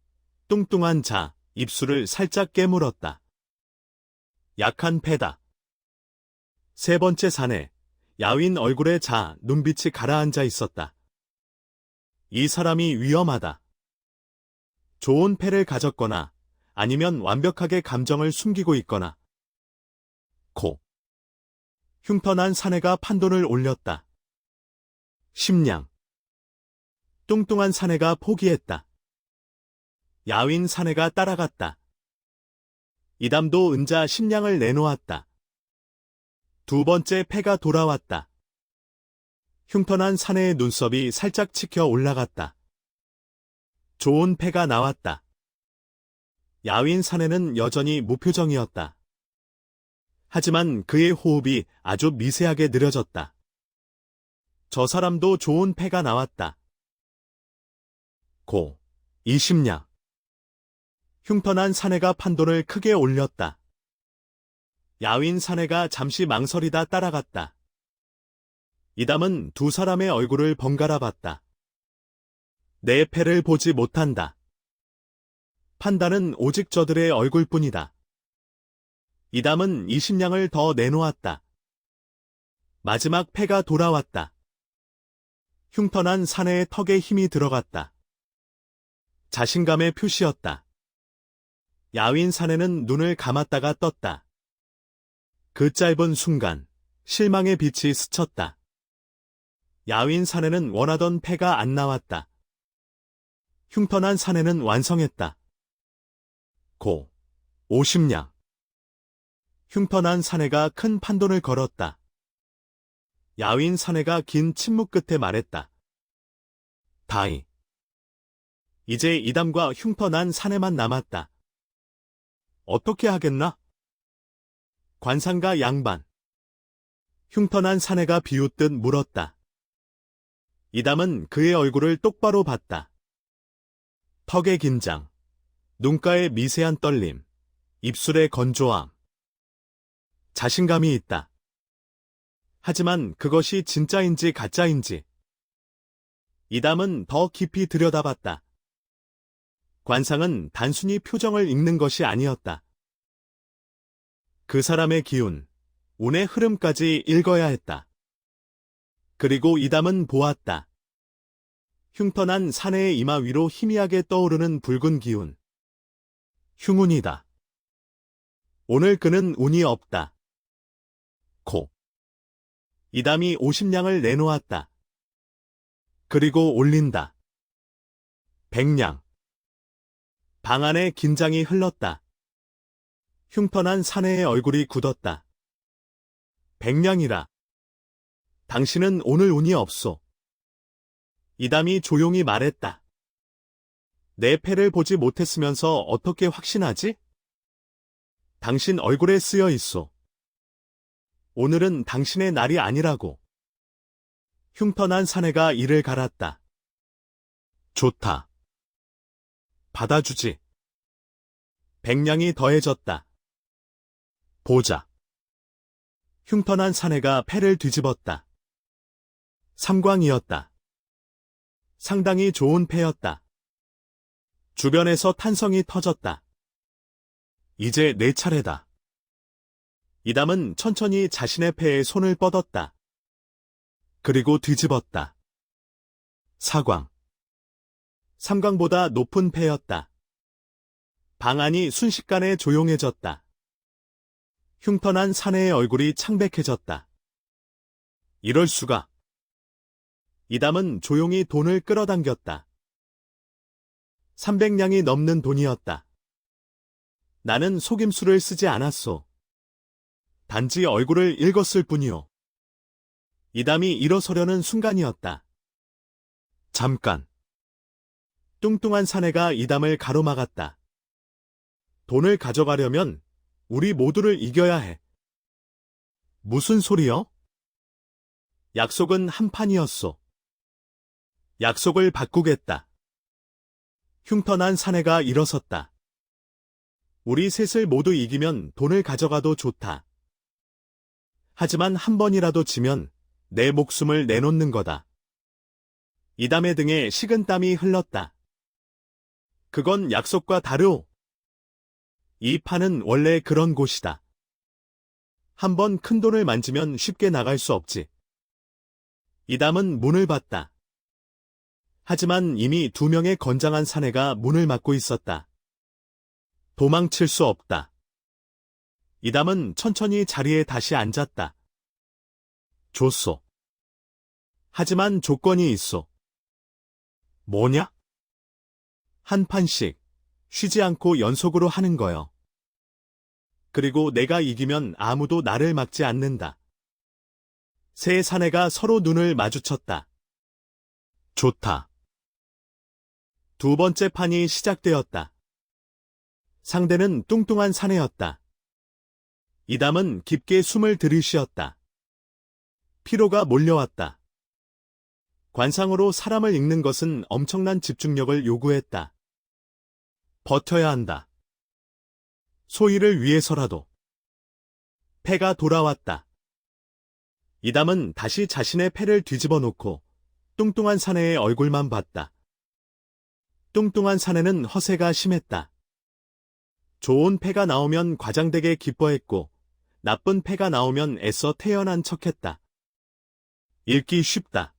뚱뚱한 자, 입술을 살짝 깨물었다. 약한 패다. 세 번째 사내, 야윈 얼굴의 자, 눈빛이 가라앉아 있었다. 이 사람이 위험하다. 좋은 패를 가졌거나 아니면 완벽하게 감정을 숨기고 있거나. 코. 흉터난 사내가 판돈을 올렸다. 10냥. 뚱뚱한 사내가 포기했다. 야윈 사내가 따라갔다. 이담도 은자 10냥을 내놓았다. 두 번째 패가 돌아왔다. 흉터난 사내의 눈썹이 살짝 치켜 올라갔다. 좋은 패가 나왔다. 야윈 사내는 여전히 무표정이었다. 하지만 그의 호흡이 아주 미세하게 느려졌다. 저 사람도 좋은 패가 나왔다. 고. 20냥. 흉터난 사내가 판돈을 크게 올렸다. 야윈 사내가 잠시 망설이다 따라갔다. 이담은 두 사람의 얼굴을 번갈아 봤다. 내 패를 보지 못한다. 판단은 오직 저들의 얼굴뿐이다. 이담은 20냥을 더 내놓았다. 마지막 패가 돌아왔다. 흉터난 사내의 턱에 힘이 들어갔다. 자신감의 표시였다. 야윈 사내는 눈을 감았다가 떴다. 그 짧은 순간 실망의 빛이 스쳤다. 야윈 사내는 원하던 패가 안 나왔다. 흉터난 사내는 완성했다. 고. 50냥. 흉터난 사내가 큰 판돈을 걸었다. 야윈 사내가 긴 침묵 끝에 말했다. 다이. 이제 이담과 흉터난 사내만 남았다. 어떻게 하겠나? 관상가 양반. 흉터난 사내가 비웃듯 물었다. 이담은 그의 얼굴을 똑바로 봤다. 턱의 긴장, 눈가의 미세한 떨림, 입술의 건조함. 자신감이 있다. 하지만 그것이 진짜인지 가짜인지. 이담은 더 깊이 들여다봤다. 관상은 단순히 표정을 읽는 것이 아니었다. 그 사람의 기운, 운의 흐름까지 읽어야 했다. 그리고 이담은 보았다. 흉터난 사내의 이마 위로 희미하게 떠오르는 붉은 기운. 흉운이다. 오늘 그는 운이 없다. 코. 이담이 50냥을 내놓았다. 그리고 올린다. 100냥. 방 안에 긴장이 흘렀다. 흉터난 사내의 얼굴이 굳었다. 100냥이라. 당신은 오늘 운이 없소. 이담이 조용히 말했다. 내 패를 보지 못했으면서 어떻게 확신하지? 당신 얼굴에 쓰여 있소. 오늘은 당신의 날이 아니라고. 흉터난 사내가 이를 갈았다. 좋다. 받아주지. 100냥이 더해졌다. 보자. 흉터난 사내가 패를 뒤집었다. 삼광이었다. 상당히 좋은 패였다. 주변에서 탄성이 터졌다. 이제 내 차례다. 이담은 천천히 자신의 패에 손을 뻗었다. 그리고 뒤집었다. 사광. 삼광보다 높은 패였다. 방 안이 순식간에 조용해졌다. 흉터난 사내의 얼굴이 창백해졌다. 이럴 수가. 이담은 조용히 돈을 끌어당겼다. 300냥이 넘는 돈이었다. 나는 속임수를 쓰지 않았소. 단지 얼굴을 읽었을 뿐이오. 이담이 일어서려는 순간이었다. 잠깐. 뚱뚱한 사내가 이담을 가로막았다. 돈을 가져가려면 우리 모두를 이겨야 해. 무슨 소리여? 약속은 한 판이었소. 약속을 바꾸겠다. 흉터난 사내가 일어섰다. 우리 셋을 모두 이기면 돈을 가져가도 좋다. 하지만 한 번이라도 지면 내 목숨을 내놓는 거다. 이담의 등에 식은땀이 흘렀다. 그건 약속과 다르오. 이 판은 원래 그런 곳이다. 한번 큰 돈을 만지면 쉽게 나갈 수 없지. 이담은 문을 봤다. 하지만 이미 2명의 건장한 사내가 문을 막고 있었다. 도망칠 수 없다. 이담은 천천히 자리에 다시 앉았다. 좋소. 하지만 조건이 있소. 뭐냐? 한 판씩 쉬지 않고 연속으로 하는 거요. 그리고 내가 이기면 아무도 나를 막지 않는다. 세 사내가 서로 눈을 마주쳤다. 좋다. 두 번째 판이 시작되었다. 상대는 뚱뚱한 사내였다. 이담은 깊게 숨을 들이쉬었다. 피로가 몰려왔다. 관상으로 사람을 읽는 것은 엄청난 집중력을 요구했다. 버텨야 한다. 소희를 위해서라도. 패가 돌아왔다. 이담은 다시 자신의 패를 뒤집어 놓고 뚱뚱한 사내의 얼굴만 봤다. 뚱뚱한 사내는 허세가 심했다. 좋은 패가 나오면 과장되게 기뻐했고 나쁜 패가 나오면 애써 태연한 척했다. 읽기 쉽다.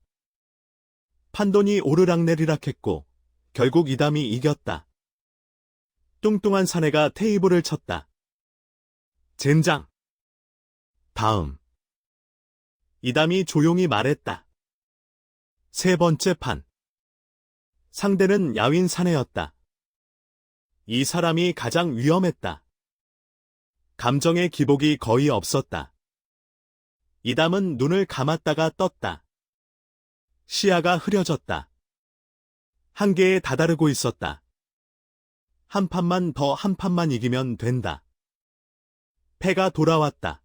판돈이 오르락내리락했고 결국 이담이 이겼다. 뚱뚱한 사내가 테이블을 쳤다. 젠장. 다음. 이담이 조용히 말했다. 세 번째 판. 상대는 야윈 사내였다. 이 사람이 가장 위험했다. 감정의 기복이 거의 없었다. 이담은 눈을 감았다가 떴다. 시야가 흐려졌다. 한계에 다다르고 있었다. 한 판만 더 한 판만 이기면 된다. 패가 돌아왔다.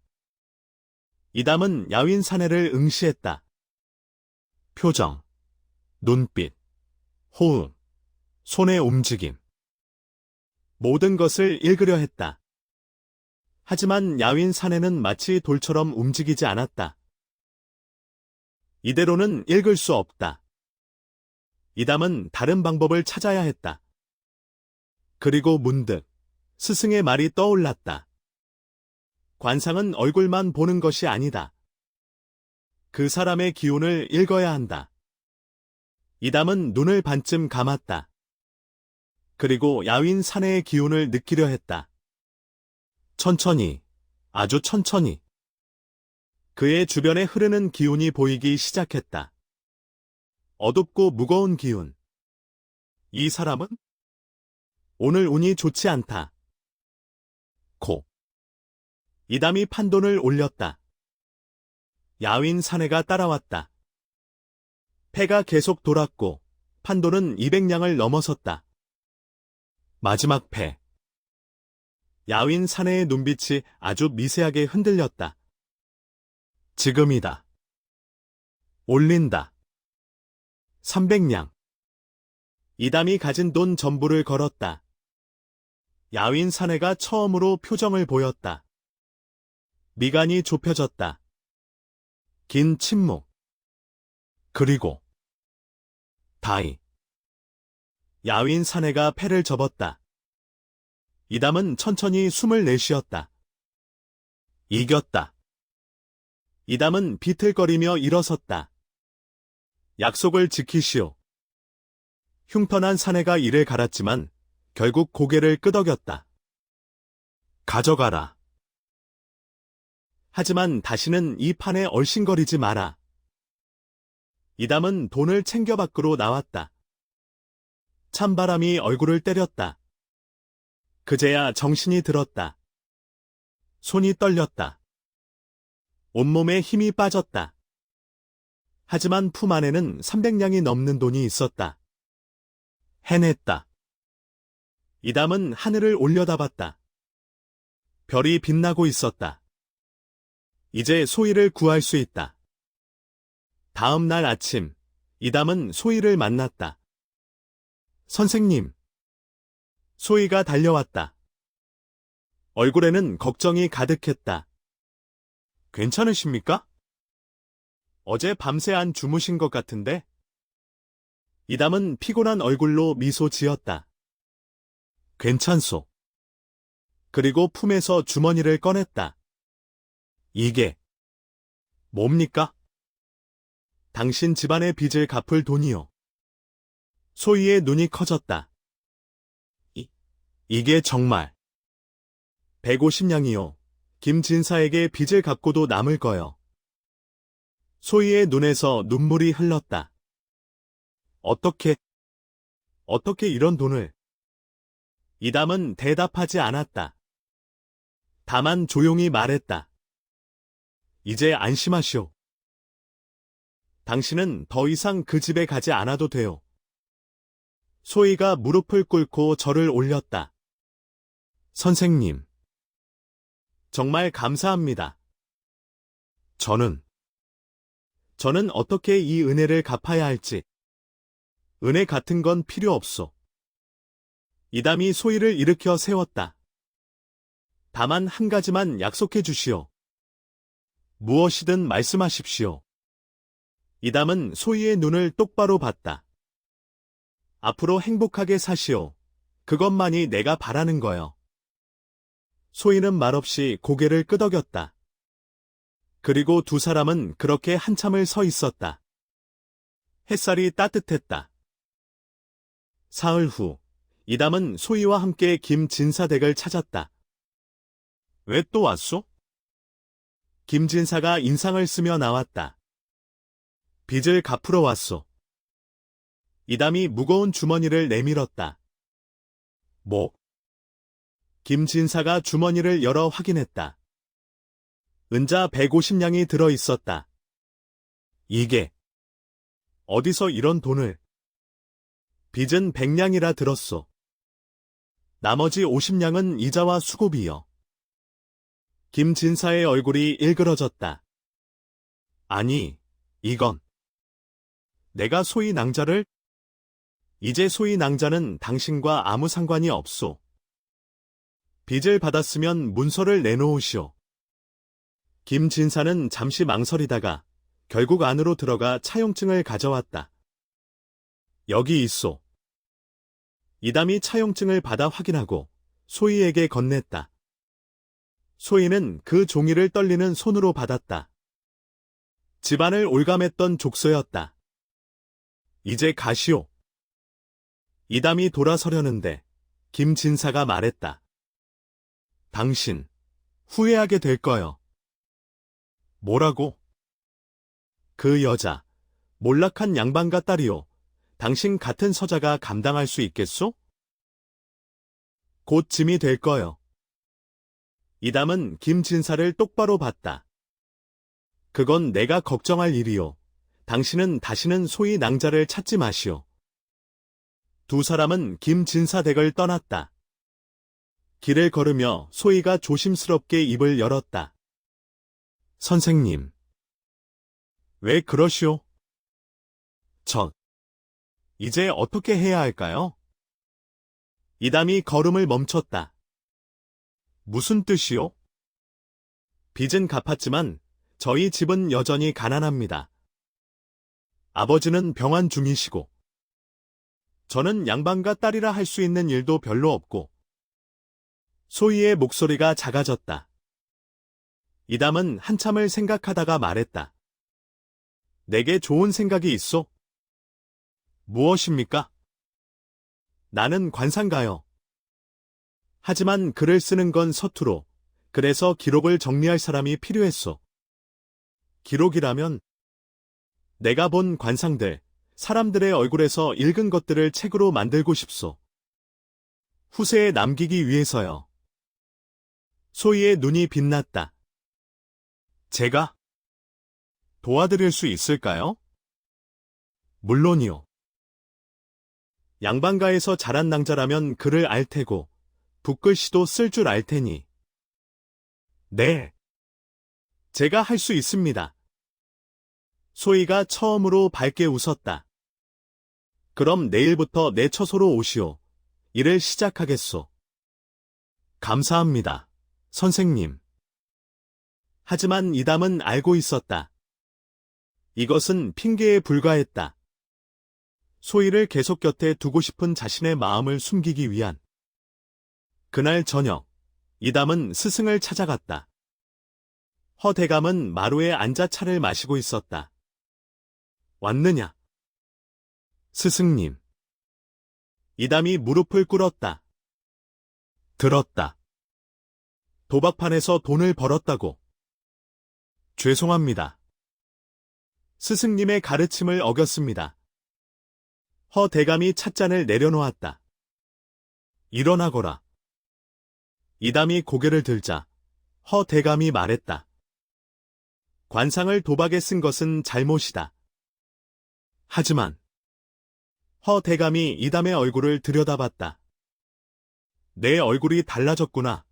이담은 야윈 사내를 응시했다. 표정, 눈빛, 호흡, 손의 움직임. 모든 것을 읽으려 했다. 하지만 야윈 사내는 마치 돌처럼 움직이지 않았다. 이대로는 읽을 수 없다. 이담은 다른 방법을 찾아야 했다. 그리고 문득 스승의 말이 떠올랐다. 관상은 얼굴만 보는 것이 아니다. 그 사람의 기운을 읽어야 한다. 이담은 눈을 반쯤 감았다. 그리고 야윈 사내의 기운을 느끼려 했다. 천천히, 아주 천천히. 그의 주변에 흐르는 기운이 보이기 시작했다. 어둡고 무거운 기운. 이 사람은? 오늘 운이 좋지 않다. 코. 이담이 판돈을 올렸다. 야윈 사내가 따라왔다. 패가 계속 돌았고 판돈은 200냥을 넘어섰다. 마지막 패. 야윈 사내의 눈빛이 아주 미세하게 흔들렸다. 지금이다. 올린다. 300냥. 이담이 가진 돈 전부를 걸었다. 야윈 사내가 처음으로 표정을 보였다. 미간이 좁혀졌다. 긴 침묵. 그리고 다이. 야윈 사내가 패를 접었다. 이담은 천천히 숨을 내쉬었다. 이겼다. 이담은 비틀거리며 일어섰다. 약속을 지키시오. 흉터난 사내가 이를 갈았지만 결국 고개를 끄덕였다. 가져가라. 하지만 다시는 이 판에 얼씬거리지 마라. 이담은 돈을 챙겨 밖으로 나왔다. 찬바람이 얼굴을 때렸다. 그제야 정신이 들었다. 손이 떨렸다. 온몸에 힘이 빠졌다. 하지만 품 안에는 300냥이 넘는 돈이 있었다. 해냈다. 이담은 하늘을 올려다봤다. 별이 빛나고 있었다. 이제 소희를 구할 수 있다. 다음 날 아침, 이담은 소희를 만났다. 선생님. 소희가 달려왔다. 얼굴에는 걱정이 가득했다. 괜찮으십니까? 어제 밤새 안 주무신 것 같은데? 이담은 피곤한 얼굴로 미소 지었다. 괜찮소. 그리고 품에서 주머니를 꺼냈다. 이게 뭡니까? 당신 집안의 빚을 갚을 돈이요. 소희의 눈이 커졌다. 이게 정말 150냥이요. 김진사에게 빚을 갚고도 남을 거요. 소희의 눈에서 눈물이 흘렀다. 어떻게 이런 돈을? 이담은 대답하지 않았다. 다만 조용히 말했다. 이제 안심하시오. 당신은 더 이상 그 집에 가지 않아도 돼요. 소희가 무릎을 꿇고 절을 올렸다. 선생님. 정말 감사합니다. 저는 어떻게 이 은혜를 갚아야 할지. 은혜 같은 건 필요 없소. 이담이 소희를 일으켜 세웠다. 다만 한 가지만 약속해 주시오. 무엇이든 말씀하십시오. 이담은 소희의 눈을 똑바로 봤다. 앞으로 행복하게 사시오. 그것만이 내가 바라는 거요. 소희는 말없이 고개를 끄덕였다. 그리고 두 사람은 그렇게 한참을 서 있었다. 햇살이 따뜻했다. 사흘 후, 이담은 소희와 함께 김진사 댁을 찾았다. 왜 또 왔소? 김진사가 인상을 쓰며 나왔다. 빚을 갚으러 왔소. 이담이 무거운 주머니를 내밀었다. 뭐? 김진사가 주머니를 열어 확인했다. 은자 150냥이 들어 있었다. 이게 어디서 이런 돈을? 빚은 100냥이라 들었소. 나머지 50냥은 이자와 수고비요. 김진사의 얼굴이 일그러졌다. 아니, 이건 내가 소희 낭자를? 이제 소희 낭자는 당신과 아무 상관이 없소. 빚을 받았으면 문서를 내놓으시오. 김진사는 잠시 망설이다가 결국 안으로 들어가 차용증을 가져왔다. 여기 있소. 이담이 차용증을 받아 확인하고 소희에게 건넸다. 소희는 그 종이를 떨리는 손으로 받았다. 집안을 올감했던 족소였다. 이제 가시오. 이담이 돌아서려는데 김진사가 말했다. 당신 후회하게 될 거요. 뭐라고? 그 여자, 몰락한 양반가 딸이요. 당신 같은 서자가 감당할 수 있겠소? 곧 짐이 될 거요. 이담은 김진사를 똑바로 봤다. 그건 내가 걱정할 일이요. 당신은 다시는 소희 낭자를 찾지 마시오. 두 사람은 김진사 댁을 떠났다. 길을 걸으며 소희가 조심스럽게 입을 열었다. 선생님. 왜 그러시오? 이제 어떻게 해야 할까요? 이담이 걸음을 멈췄다. 무슨 뜻이요? 빚은 갚았지만 저희 집은 여전히 가난합니다. 아버지는 병환 중이시고, 저는 양반과 딸이라 할 수 있는 일도 별로 없고, 소희의 목소리가 작아졌다. 이담은 한참을 생각하다가 말했다. 내게 좋은 생각이 있어? 무엇입니까? 나는 관상가요. 하지만 글을 쓰는 건 서투로, 그래서 기록을 정리할 사람이 필요했어. 기록이라면 내가 본 관상들, 사람들의 얼굴에서 읽은 것들을 책으로 만들고 싶소. 후세에 남기기 위해서요. 소희의 눈이 빛났다. 제가 도와드릴 수 있을까요? 물론이요. 양반가에서 자란 낭자라면 글을 알 테고, 붓글씨도 쓸 줄 알 테니. 네. 제가 할 수 있습니다. 소희가 처음으로 밝게 웃었다. 그럼 내일부터 내 처소로 오시오. 일을 시작하겠소. 감사합니다, 선생님. 하지만 이담은 알고 있었다. 이것은 핑계에 불과했다. 소희를 계속 곁에 두고 싶은 자신의 마음을 숨기기 위한. 그날 저녁, 이담은 스승을 찾아갔다. 허대감은 마루에 앉아 차를 마시고 있었다. 왔느냐? 스승님. 이담이 무릎을 꿇었다. 들었다. 도박판에서 돈을 벌었다고. 죄송합니다. 스승님의 가르침을 어겼습니다. 허대감이 찻잔을 내려놓았다. 일어나거라. 이담이 고개를 들자 허대감이 말했다. 관상을 도박에 쓴 것은 잘못이다. 하지만 허대감이 이담의 얼굴을 들여다봤다. 내 얼굴이 달라졌구나.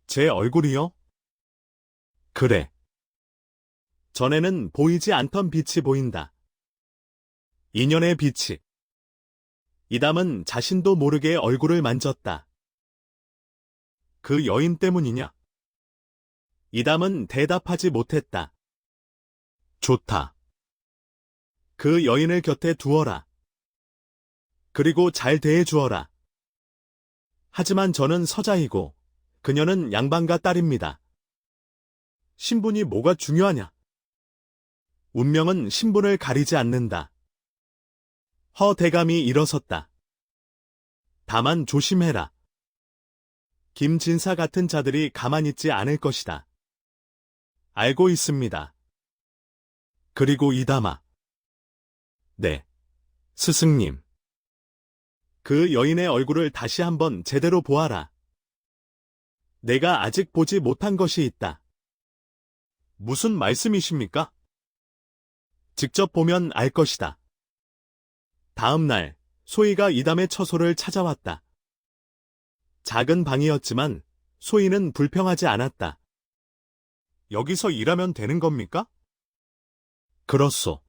제 얼굴이요? 그래. 전에는 보이지 않던 빛이 보인다. 인연의 빛이. 이담은 자신도 모르게 얼굴을 만졌다. 그 여인 때문이냐? 이담은 대답하지 못했다. 좋다. 그 여인을 곁에 두어라. 그리고 잘 대해주어라. 하지만 저는 서자이고 그녀는 양반가 딸입니다. 신분이 뭐가 중요하냐? 운명은 신분을 가리지 않는다. 허대감이 일어섰다. 다만 조심해라. 김진사 같은 자들이 가만히 있지 않을 것이다. 알고 있습니다. 그리고 이담아. 네, 스승님. 그 여인의 얼굴을 다시 한번 제대로 보아라. 내가 아직 보지 못한 것이 있다. 무슨 말씀이십니까? 직접 보면 알 것이다. 다음 날, 소희가 이담의 처소를 찾아왔다. 작은 방이었지만 소희는 불평하지 않았다. 여기서 일하면 되는 겁니까? 그렇소.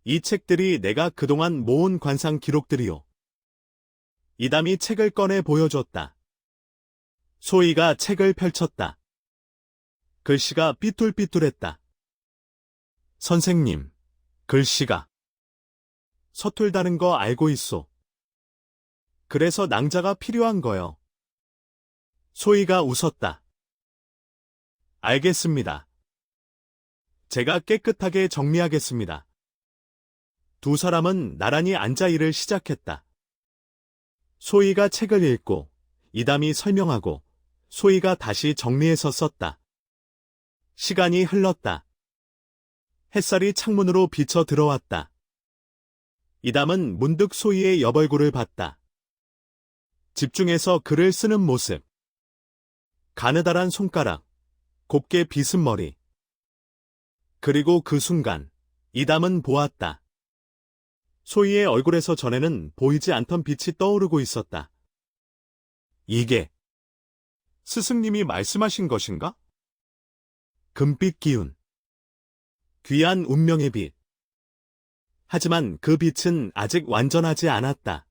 이 책들이 내가 그동안 모은 관상 기록들이오. 이담이 책을 꺼내 보여줬다. 소희가 책을 펼쳤다. 글씨가 삐뚤삐뚤했다. 선생님, 글씨가 서툴다는 거 알고 있소. 그래서 낭자가 필요한 거요. 소희가 웃었다. 알겠습니다. 제가 깨끗하게 정리하겠습니다. 두 사람은 나란히 앉아 일을 시작했다. 소희가 책을 읽고 이담이 설명하고 소희가 다시 정리해서 썼다. 시간이 흘렀다. 햇살이 창문으로 비쳐 들어왔다. 이담은 문득 소희의 옆얼굴을 봤다. 집중해서 글을 쓰는 모습. 가느다란 손가락, 곱게 빗은 머리. 그리고 그 순간 이담은 보았다. 소희의 얼굴에서 전에는 보이지 않던 빛이 떠오르고 있었다. 이게 스승님이 말씀하신 것인가? 금빛 기운. 귀한 운명의 빛. 하지만 그 빛은 아직 완전하지 않았다.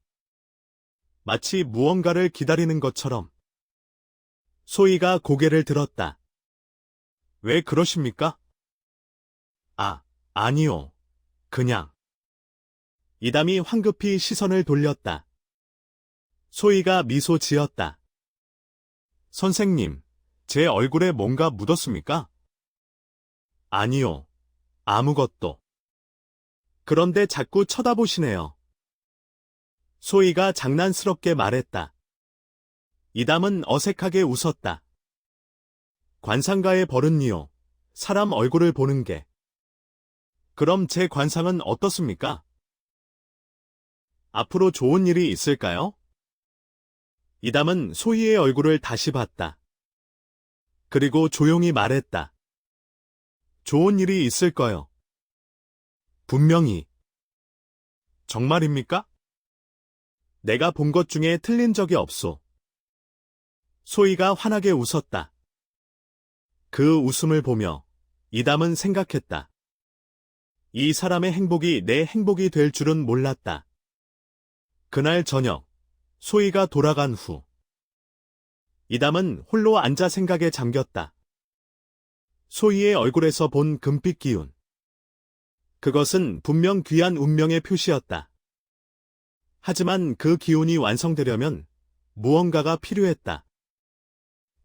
마치 무언가를 기다리는 것처럼. 소희가 고개를 들었다. 왜 그러십니까? 아니요. 그냥. 이담이 황급히 시선을 돌렸다. 소희가 미소 지었다. 선생님, 제 얼굴에 뭔가 묻었습니까? 아니요. 아무것도. 그런데 자꾸 쳐다보시네요. 소희가 장난스럽게 말했다. 이담은 어색하게 웃었다. 관상가의 버릇이요. 사람 얼굴을 보는 게. 그럼 제 관상은 어떻습니까? 앞으로 좋은 일이 있을까요? 이담은 소희의 얼굴을 다시 봤다. 그리고 조용히 말했다. 좋은 일이 있을 거요. 분명히. 정말입니까? 내가 본 것 중에 틀린 적이 없소. 소희가 환하게 웃었다. 그 웃음을 보며 이담은 생각했다. 이 사람의 행복이 내 행복이 될 줄은 몰랐다. 그날 저녁, 소희가 돌아간 후 이담은 홀로 앉아 생각에 잠겼다. 소희의 얼굴에서 본 금빛 기운. 그것은 분명 귀한 운명의 표시였다. 하지만 그 기운이 완성되려면 무언가가 필요했다.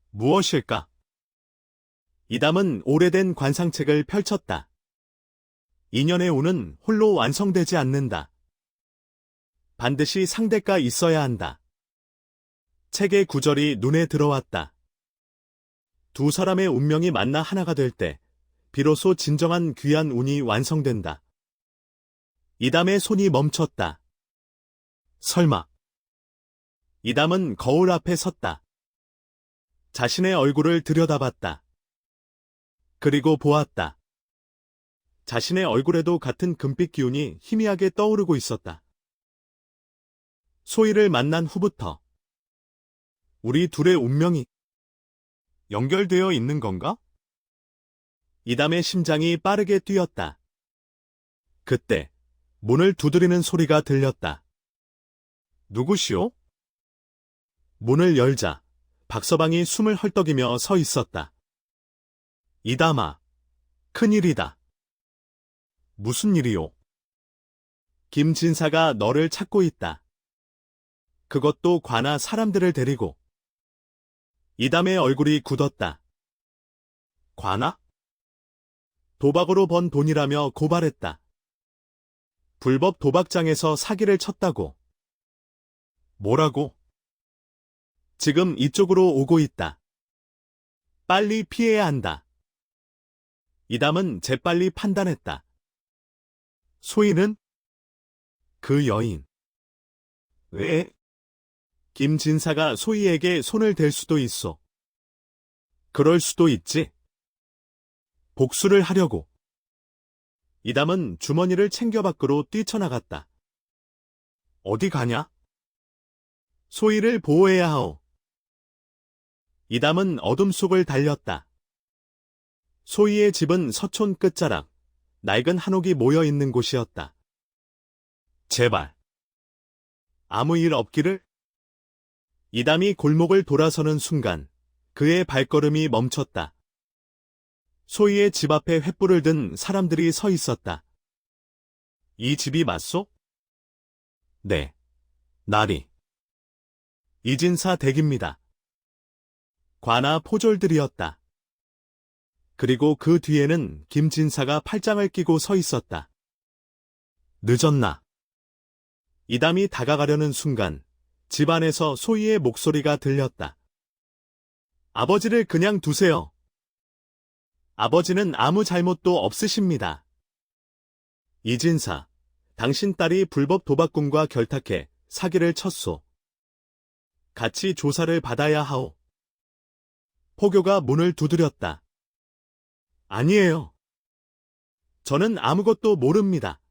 무엇일까? 이담은 오래된 관상책을 펼쳤다. 인연의 운은 홀로 완성되지 않는다. 반드시 상대가 있어야 한다. 책의 구절이 눈에 들어왔다. 두 사람의 운명이 만나 하나가 될 때 비로소 진정한 귀한 운이 완성된다. 이담의 손이 멈췄다. 설마. 이담은 거울 앞에 섰다. 자신의 얼굴을 들여다봤다. 그리고 보았다. 자신의 얼굴에도 같은 금빛 기운이 희미하게 떠오르고 있었다. 소희를 만난 후부터 우리 둘의 운명이 연결되어 있는 건가? 이담의 심장이 빠르게 뛰었다. 그때 문을 두드리는 소리가 들렸다. 누구시오? 문을 열자 박서방이 숨을 헐떡이며 서 있었다. 이담아, 큰일이다. 무슨 일이오? 김진사가 너를 찾고 있다. 그것도 관아 사람들을 데리고. 이담의 얼굴이 굳었다. 관아? 도박으로 번 돈이라며 고발했다. 불법 도박장에서 사기를 쳤다고. 뭐라고? 지금 이쪽으로 오고 있다. 빨리 피해야 한다. 이담은 재빨리 판단했다. 소희는? 그 여인. 왜? 김진사가 소희에게 손을 댈 수도 있어. 그럴 수도 있지. 복수를 하려고. 이담은 주머니를 챙겨 밖으로 뛰쳐나갔다. 어디 가냐? 소희를 보호해야 하오. 이담은 어둠 속을 달렸다. 소희의 집은 서촌 끝자락, 낡은 한옥이 모여 있는 곳이었다. 제발. 아무 일 없기를? 이담이 골목을 돌아서는 순간 그의 발걸음이 멈췄다. 소희의 집 앞에 횃불을 든 사람들이 서 있었다. 이 집이 맞소? 네. 나리. 이진사 댁입니다. 관아 포졸들이었다. 그리고 그 뒤에는 김진사가 팔짱을 끼고 서 있었다. 늦었나? 이담이 다가가려는 순간 집 안에서 소희의 목소리가 들렸다. 아버지를 그냥 두세요. 아버지는 아무 잘못도 없으십니다. 이진사, 당신 딸이 불법 도박꾼과 결탁해 사기를 쳤소. 같이 조사를 받아야 하오. 포교가 문을 두드렸다. 아니에요. 저는 아무것도 모릅니다.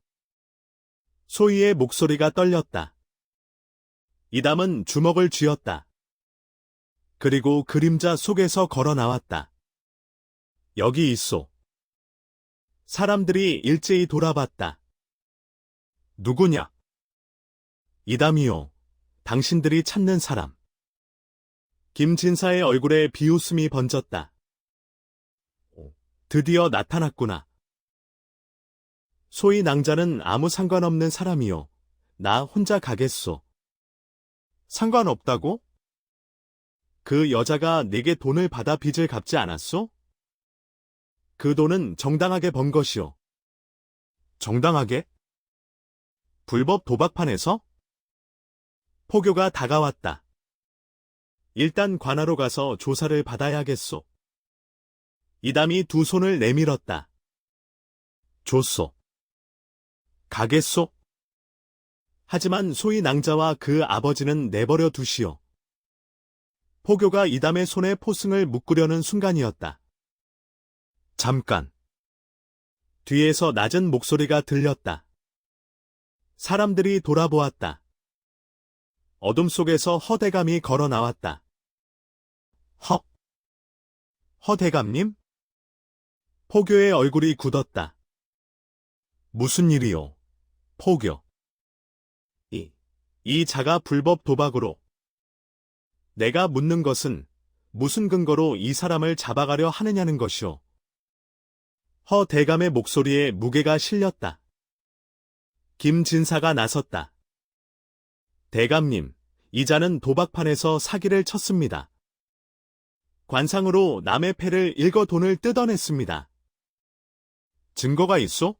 소희의 목소리가 떨렸다. 이담은 주먹을 쥐었다. 그리고 그림자 속에서 걸어 나왔다. 여기 있소. 사람들이 일제히 돌아봤다. 누구냐? 이담이요. 당신들이 찾는 사람. 김진사의 얼굴에 비웃음이 번졌다. 드디어 나타났구나. 소위 낭자는 아무 상관없는 사람이요. 나 혼자 가겠소. 상관없다고? 그 여자가 내게 돈을 받아 빚을 갚지 않았소? 그 돈은 정당하게 번 것이오. 정당하게? 불법 도박판에서? 포교가 다가왔다. 일단 관하로 가서 조사를 받아야겠소. 이담이 두 손을 내밀었다. 좋소. 가겠소? 하지만 소위 낭자와 그 아버지는 내버려 두시오. 포교가 이담의 손에 포승을 묶으려는 순간이었다. 잠깐. 뒤에서 낮은 목소리가 들렸다. 사람들이 돌아보았다. 어둠 속에서 허대감이 걸어 나왔다. 허대감님? 포교의 얼굴이 굳었다. 무슨 일이요, 포교? 이 자가 불법 도박으로. 내가 묻는 것은 무슨 근거로 이 사람을 잡아가려 하느냐는 것이오. 허대감의 목소리에 무게가 실렸다. 김진사가 나섰다. 대감님, 이 자는 도박판에서 사기를 쳤습니다. 관상으로 남의 패를 읽어 돈을 뜯어냈습니다. 증거가 있소?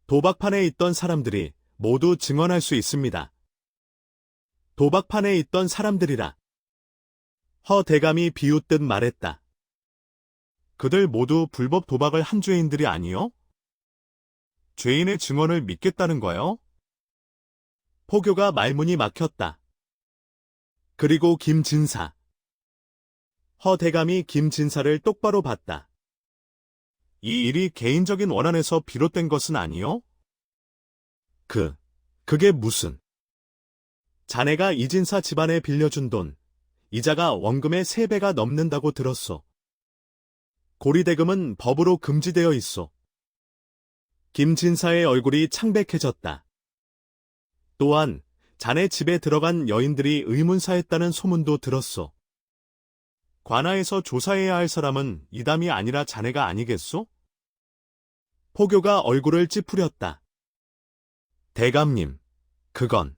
도박판에 있던 사람들이 모두 증언할 수 있습니다. 도박판에 있던 사람들이라. 허대감이 비웃듯 말했다. 그들 모두 불법 도박을 한 죄인들이 아니요? 죄인의 증언을 믿겠다는 거요? 포교가 말문이 막혔다. 그리고 김진사. 허대감이 김진사를 똑바로 봤다. 이 일이 개인적인 원한에서 비롯된 것은 아니요? 그게 무슨? 자네가 이진사 집안에 빌려준 돈, 이자가 원금의 3배가 넘는다고 들었소. 고리대금은 법으로 금지되어 있소. 김진사의 얼굴이 창백해졌다. 또한 자네 집에 들어간 여인들이 의문사했다는 소문도 들었소. 관아에서 조사해야 할 사람은 이담이 아니라 자네가 아니겠소? 포교가 얼굴을 찌푸렸다. 대감님, 그건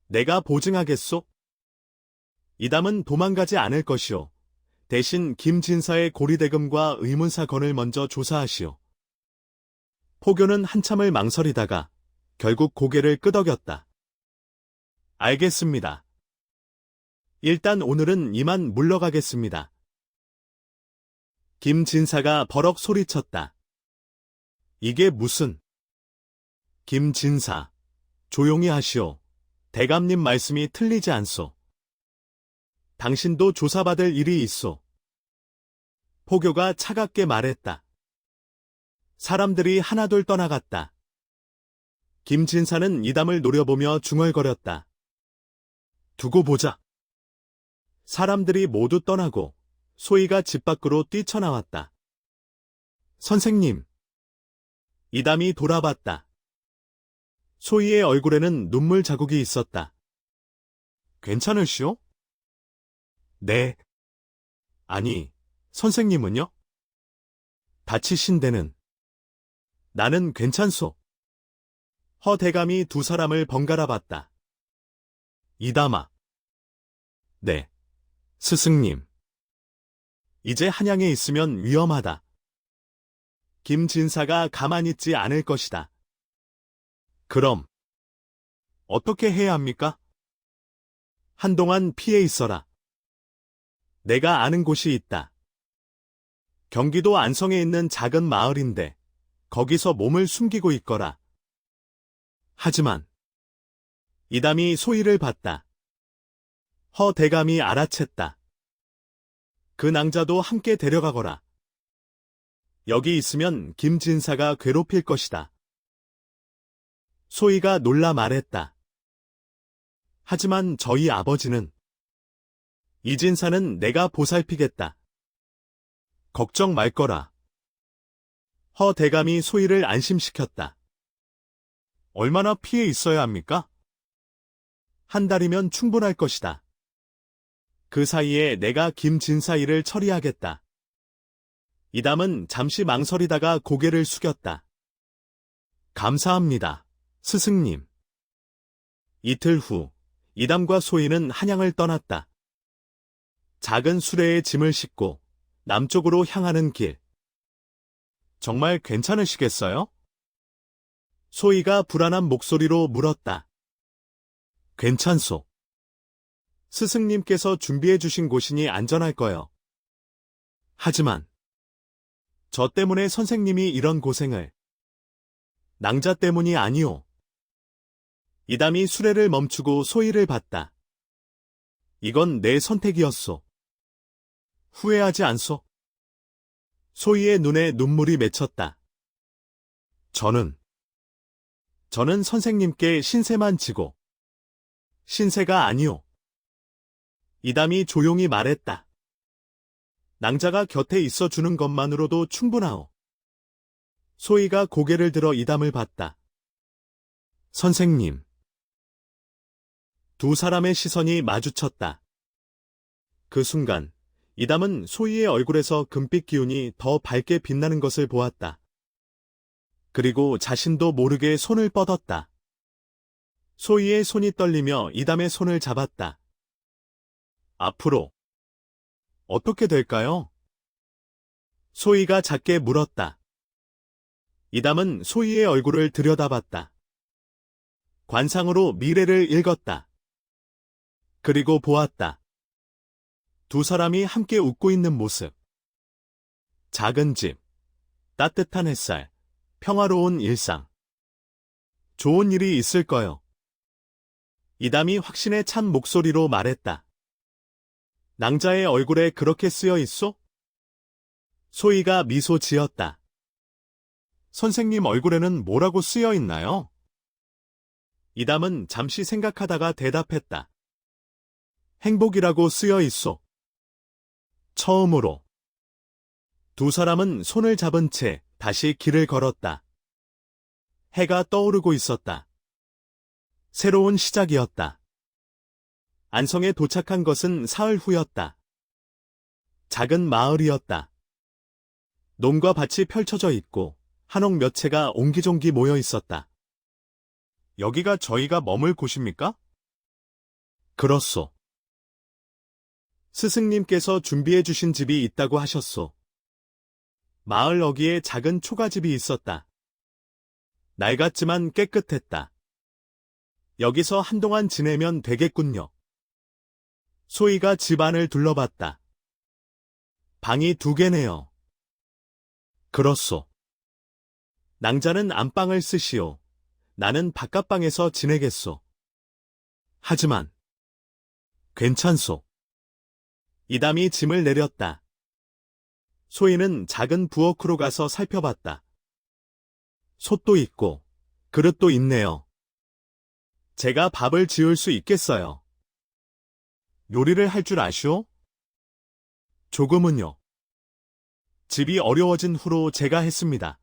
내가 보증하겠소? 이담은 도망가지 않을 것이오. 대신 김진사의 고리대금과 의문사건을 먼저 조사하시오. 포교는 한참을 망설이다가 결국 고개를 끄덕였다. 알겠습니다. 일단 오늘은 이만 물러가겠습니다. 김진사가 버럭 소리쳤다. 이게 무슨? 김진사, 조용히 하시오. 대감님 말씀이 틀리지 않소. 당신도 조사받을 일이 있소. 포교가 차갑게 말했다. 사람들이 하나둘 떠나갔다. 김진사는 이담을 노려보며 중얼거렸다. 두고 보자. 사람들이 모두 떠나고 소희가 집 밖으로 뛰쳐나왔다. 선생님. 이담이 돌아봤다. 소희의 얼굴에는 눈물 자국이 있었다. 괜찮으시오? 네. 아니, 선생님은요? 다치신 데는? 나는 괜찮소. 허대감이 두 사람을 번갈아 봤다. 이담아. 네. 스승님. 이제 한양에 있으면 위험하다. 김진사가 가만히 있지 않을 것이다. 그럼 어떻게 해야 합니까? 한동안 피해 있어라. 내가 아는 곳이 있다. 경기도 안성에 있는 작은 마을인데 거기서 몸을 숨기고 있거라. 하지만 이담이 소희를 봤다. 허대감이 알아챘다. 그 낭자도 함께 데려가거라. 여기 있으면 김진사가 괴롭힐 것이다. 소희가 놀라 말했다. 하지만 저희 아버지는 이진사는 내가 보살피겠다. 걱정 말 거라. 허대감이 소희를 안심시켰다. 얼마나 피해 있어야 합니까? 한 달이면 충분할 것이다. 그 사이에 내가 김진사 일을 처리하겠다. 이담은 잠시 망설이다가 고개를 숙였다. 감사합니다, 스승님. 이틀 후, 이담과 소희는 한양을 떠났다. 작은 수레에 짐을 싣고 남쪽으로 향하는 길. 정말 괜찮으시겠어요? 소희가 불안한 목소리로 물었다. 괜찮소. 스승님께서 준비해 주신 곳이니 안전할 거요. 하지만 저 때문에 선생님이 이런 고생을. 낭자 때문이 아니오. 이담이 수레를 멈추고 소희를 봤다. 이건 내 선택이었소. 후회하지 않소? 소희의 눈에 눈물이 맺혔다. 저는 선생님께 신세만 지고. 신세가 아니오. 이담이 조용히 말했다. 낭자가 곁에 있어 주는 것만으로도 충분하오. 소희가 고개를 들어 이담을 봤다. 선생님. 두 사람의 시선이 마주쳤다. 그 순간 이담은 소희의 얼굴에서 금빛 기운이 더 밝게 빛나는 것을 보았다. 그리고 자신도 모르게 손을 뻗었다. 소희의 손이 떨리며 이담의 손을 잡았다. 앞으로 어떻게 될까요? 소희가 작게 물었다. 이담은 소희의 얼굴을 들여다봤다. 관상으로 미래를 읽었다. 그리고 보았다. 두 사람이 함께 웃고 있는 모습. 작은 집, 따뜻한 햇살, 평화로운 일상. 좋은 일이 있을 거요. 이담이 확신에 찬 목소리로 말했다. 낭자의 얼굴에 그렇게 쓰여 있소? 소희가 미소 지었다. 선생님 얼굴에는 뭐라고 쓰여 있나요? 이담은 잠시 생각하다가 대답했다. 행복이라고 쓰여 있소. 처음으로. 두 사람은 손을 잡은 채 다시 길을 걸었다. 해가 떠오르고 있었다. 새로운 시작이었다. 안성에 도착한 것은 사흘 후였다. 작은 마을이었다. 논과 밭이 펼쳐져 있고 한옥 몇 채가 옹기종기 모여 있었다. 여기가 저희가 머물 곳입니까? 그렇소. 스승님께서 준비해 주신 집이 있다고 하셨소. 마을 어귀에 작은 초가집이 있었다. 낡았지만 깨끗했다. 여기서 한동안 지내면 되겠군요. 소희가 집 안을 둘러봤다. 방이 2개네요. 그렇소. 낭자는 안방을 쓰시오. 나는 바깥방에서 지내겠소. 하지만 괜찮소. 이담이 짐을 내렸다. 소희는 작은 부엌으로 가서 살펴봤다. 솥도 있고 그릇도 있네요. 제가 밥을 지을 수 있겠어요. 요리를 할 줄 아시오? 조금은요. 집이 어려워진 후로 제가 했습니다.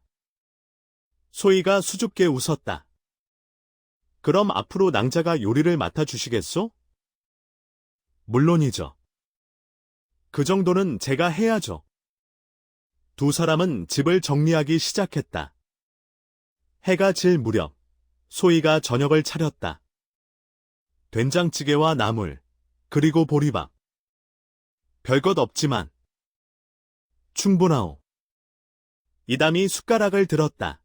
소희가 수줍게 웃었다. 그럼 앞으로 낭자가 요리를 맡아주시겠소? 물론이죠. 그 정도는 제가 해야죠. 두 사람은 집을 정리하기 시작했다. 해가 질 무렵 소희가 저녁을 차렸다. 된장찌개와 나물, 그리고 보리밥. 별것 없지만 충분하오. 이담이 숟가락을 들었다.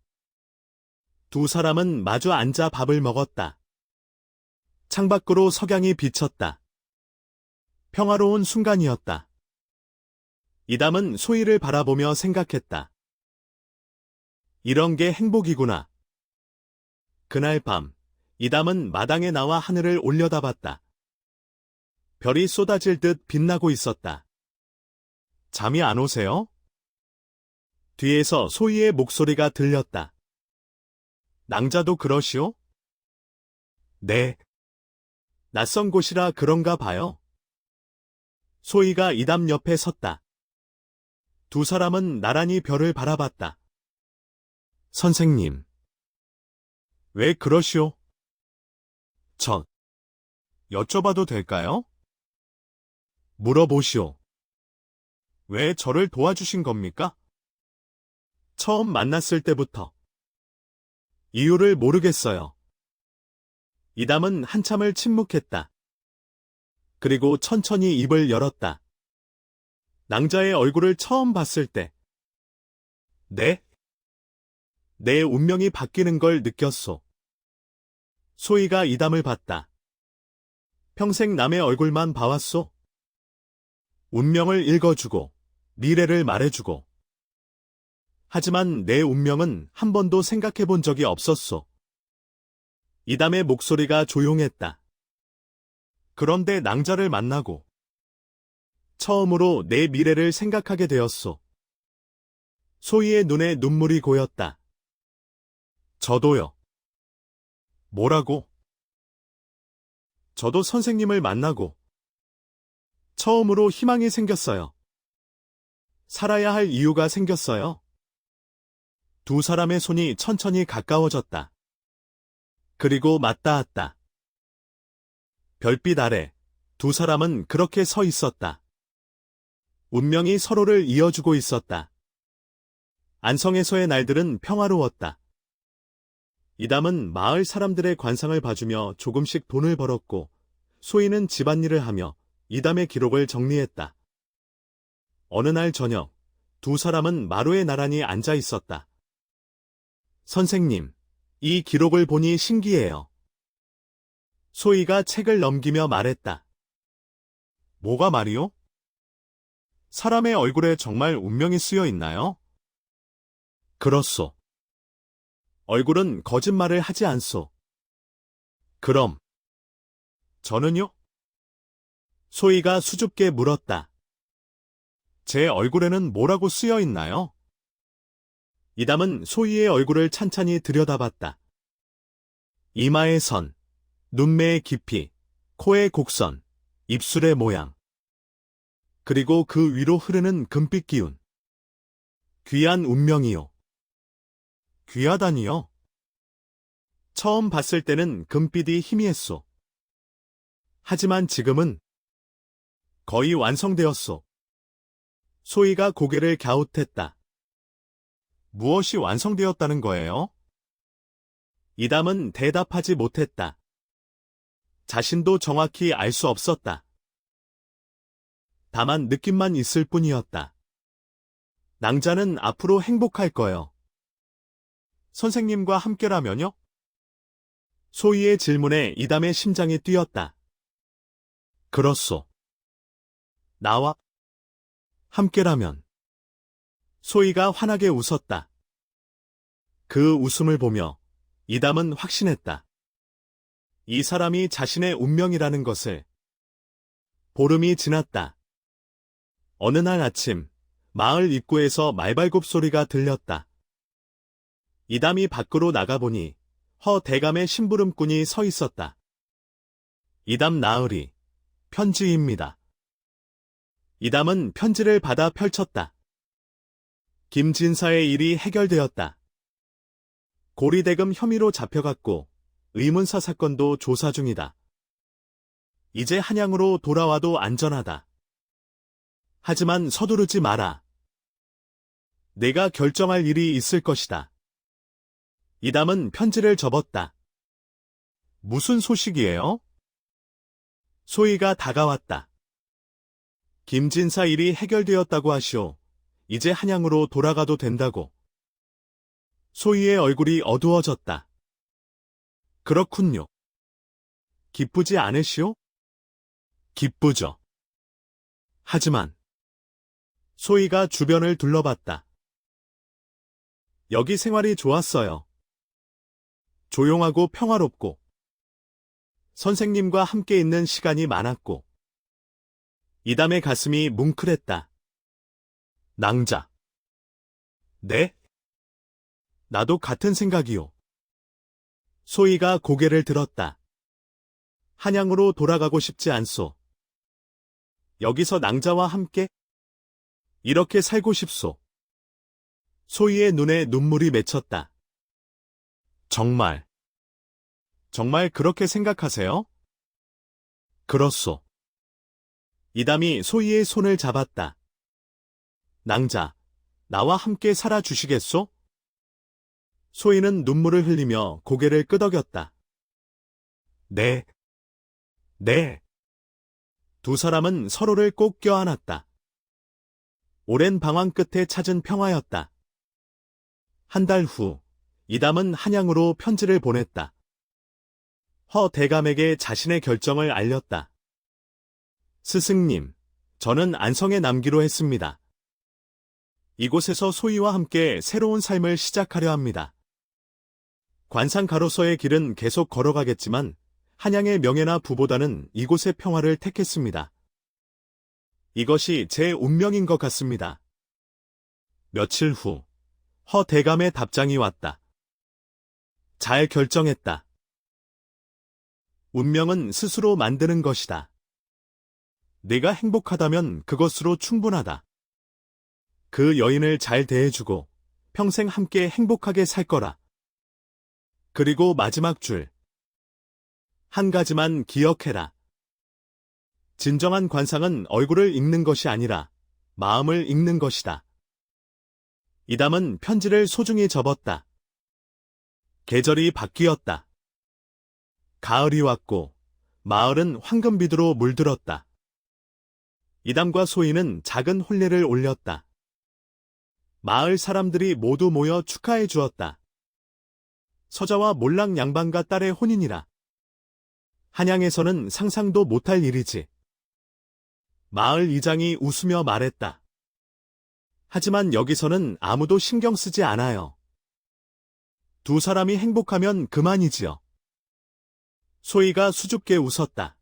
두 사람은 마주 앉아 밥을 먹었다. 창밖으로 석양이 비쳤다. 평화로운 순간이었다. 이담은 소희를 바라보며 생각했다. 이런 게 행복이구나. 그날 밤, 이담은 마당에 나와 하늘을 올려다봤다. 별이 쏟아질 듯 빛나고 있었다. 잠이 안 오세요? 뒤에서 소희의 목소리가 들렸다. 낭자도 그러시오? 네. 낯선 곳이라 그런가 봐요. 소희가 이담 옆에 섰다. 두 사람은 나란히 별을 바라봤다. 선생님. 왜 그러시오? 저, 여쭤봐도 될까요? 물어보시오. 왜 저를 도와주신 겁니까? 처음 만났을 때부터. 이유를 모르겠어요. 이담은 한참을 침묵했다. 그리고 천천히 입을 열었다. 낭자의 얼굴을 처음 봤을 때. 네? 내 운명이 바뀌는 걸 느꼈소. 소희가 이담을 봤다. 평생 남의 얼굴만 봐왔소. 운명을 읽어주고, 미래를 말해주고. 하지만 내 운명은 한 번도 생각해 본 적이 없었소. 이담의 목소리가 조용했다. 그런데 낭자를 만나고, 처음으로 내 미래를 생각하게 되었소. 소희의 눈에 눈물이 고였다. 저도요. 뭐라고? 저도 선생님을 만나고, 처음으로 희망이 생겼어요. 살아야 할 이유가 생겼어요. 두 사람의 손이 천천히 가까워졌다. 그리고 맞닿았다. 별빛 아래 두 사람은 그렇게 서 있었다. 운명이 서로를 이어주고 있었다. 안성에서의 날들은 평화로웠다. 이담은 마을 사람들의 관상을 봐주며 조금씩 돈을 벌었고, 소희는 집안일을 하며 이담의 기록을 정리했다. 어느 날 저녁, 두 사람은 마루에 나란히 앉아 있었다. 선생님, 이 기록을 보니 신기해요. 소희가 책을 넘기며 말했다. 뭐가 말이요? 사람의 얼굴에 정말 운명이 쓰여 있나요? 그렇소. 얼굴은 거짓말을 하지 않소. 그럼, 저는요? 소희가 수줍게 물었다. 제 얼굴에는 뭐라고 쓰여 있나요? 이담은 소희의 얼굴을 찬찬히 들여다봤다. 이마의 선, 눈매의 깊이, 코의 곡선, 입술의 모양. 그리고 그 위로 흐르는 금빛 기운. 귀한 운명이요. 귀하다니요? 처음 봤을 때는 금빛이 희미했소. 하지만 지금은 거의 완성되었소. 소희가 고개를 갸웃했다. 무엇이 완성되었다는 거예요? 이담은 대답하지 못했다. 자신도 정확히 알 수 없었다. 다만 느낌만 있을 뿐이었다. 낭자는 앞으로 행복할 거요. 선생님과 함께라면요? 소희의 질문에 이담의 심장이 뛰었다. 그렇소. 나와 함께라면. 소희가 환하게 웃었다. 그 웃음을 보며 이담은 확신했다. 이 사람이 자신의 운명이라는 것을. 보름이 지났다. 어느 날 아침, 마을 입구에서 말발굽 소리가 들렸다. 이담이 밖으로 나가보니 허 대감의 심부름꾼이 서 있었다. 이담 나으리, 편지입니다. 이담은 편지를 받아 펼쳤다. 김진사의 일이 해결되었다. 고리대금 혐의로 잡혀갔고 의문사 사건도 조사 중이다. 이제 한양으로 돌아와도 안전하다. 하지만 서두르지 마라. 내가 결정할 일이 있을 것이다. 이담은 편지를 접었다. 무슨 소식이에요? 소희가 다가왔다. 김진사 일이 해결되었다고 하시오. 이제 한양으로 돌아가도 된다고. 소희의 얼굴이 어두워졌다. 그렇군요. 기쁘지 않으시오? 기쁘죠. 하지만 소희가 주변을 둘러봤다. 여기 생활이 좋았어요. 조용하고 평화롭고 선생님과 함께 있는 시간이 많았고 이담의 가슴이 뭉클했다. 낭자. 네? 나도 같은 생각이요. 소희가 고개를 들었다. 한양으로 돌아가고 싶지 않소. 여기서 낭자와 함께 이렇게 살고 싶소. 소희의 눈에 눈물이 맺혔다. 정말. 정말 그렇게 생각하세요? 그렇소. 이담이 소희의 손을 잡았다. 낭자, 나와 함께 살아주시겠소? 소희는 눈물을 흘리며 고개를 끄덕였다. 네. 네. 두 사람은 서로를 꼭 껴안았다. 오랜 방황 끝에 찾은 평화였다. 한 달 후, 이담은 한양으로 편지를 보냈다. 허 대감에게 자신의 결정을 알렸다. 스승님, 저는 안성에 남기로 했습니다. 이곳에서 소희와 함께 새로운 삶을 시작하려 합니다. 관상가로서의 길은 계속 걸어가겠지만 한양의 명예나 부보다는 이곳의 평화를 택했습니다. 이것이 제 운명인 것 같습니다. 며칠 후, 허 대감의 답장이 왔다. 잘 결정했다. 운명은 스스로 만드는 것이다. 네가 행복하다면 그것으로 충분하다. 그 여인을 잘 대해주고 평생 함께 행복하게 살 거라. 그리고 마지막 줄. 한 가지만 기억해라. 진정한 관상은 얼굴을 읽는 것이 아니라 마음을 읽는 것이다. 이담은 편지를 소중히 접었다. 계절이 바뀌었다. 가을이 왔고 마을은 황금비두로 물들었다. 이담과 소희는 작은 혼례를 올렸다. 마을 사람들이 모두 모여 축하해 주었다. 서자와 몰랑 양반과 딸의 혼인이라. 한양에서는 상상도 못할 일이지. 마을 이장이 웃으며 말했다. 하지만 여기서는 아무도 신경 쓰지 않아요. 두 사람이 행복하면 그만이지요. 소희가 수줍게 웃었다.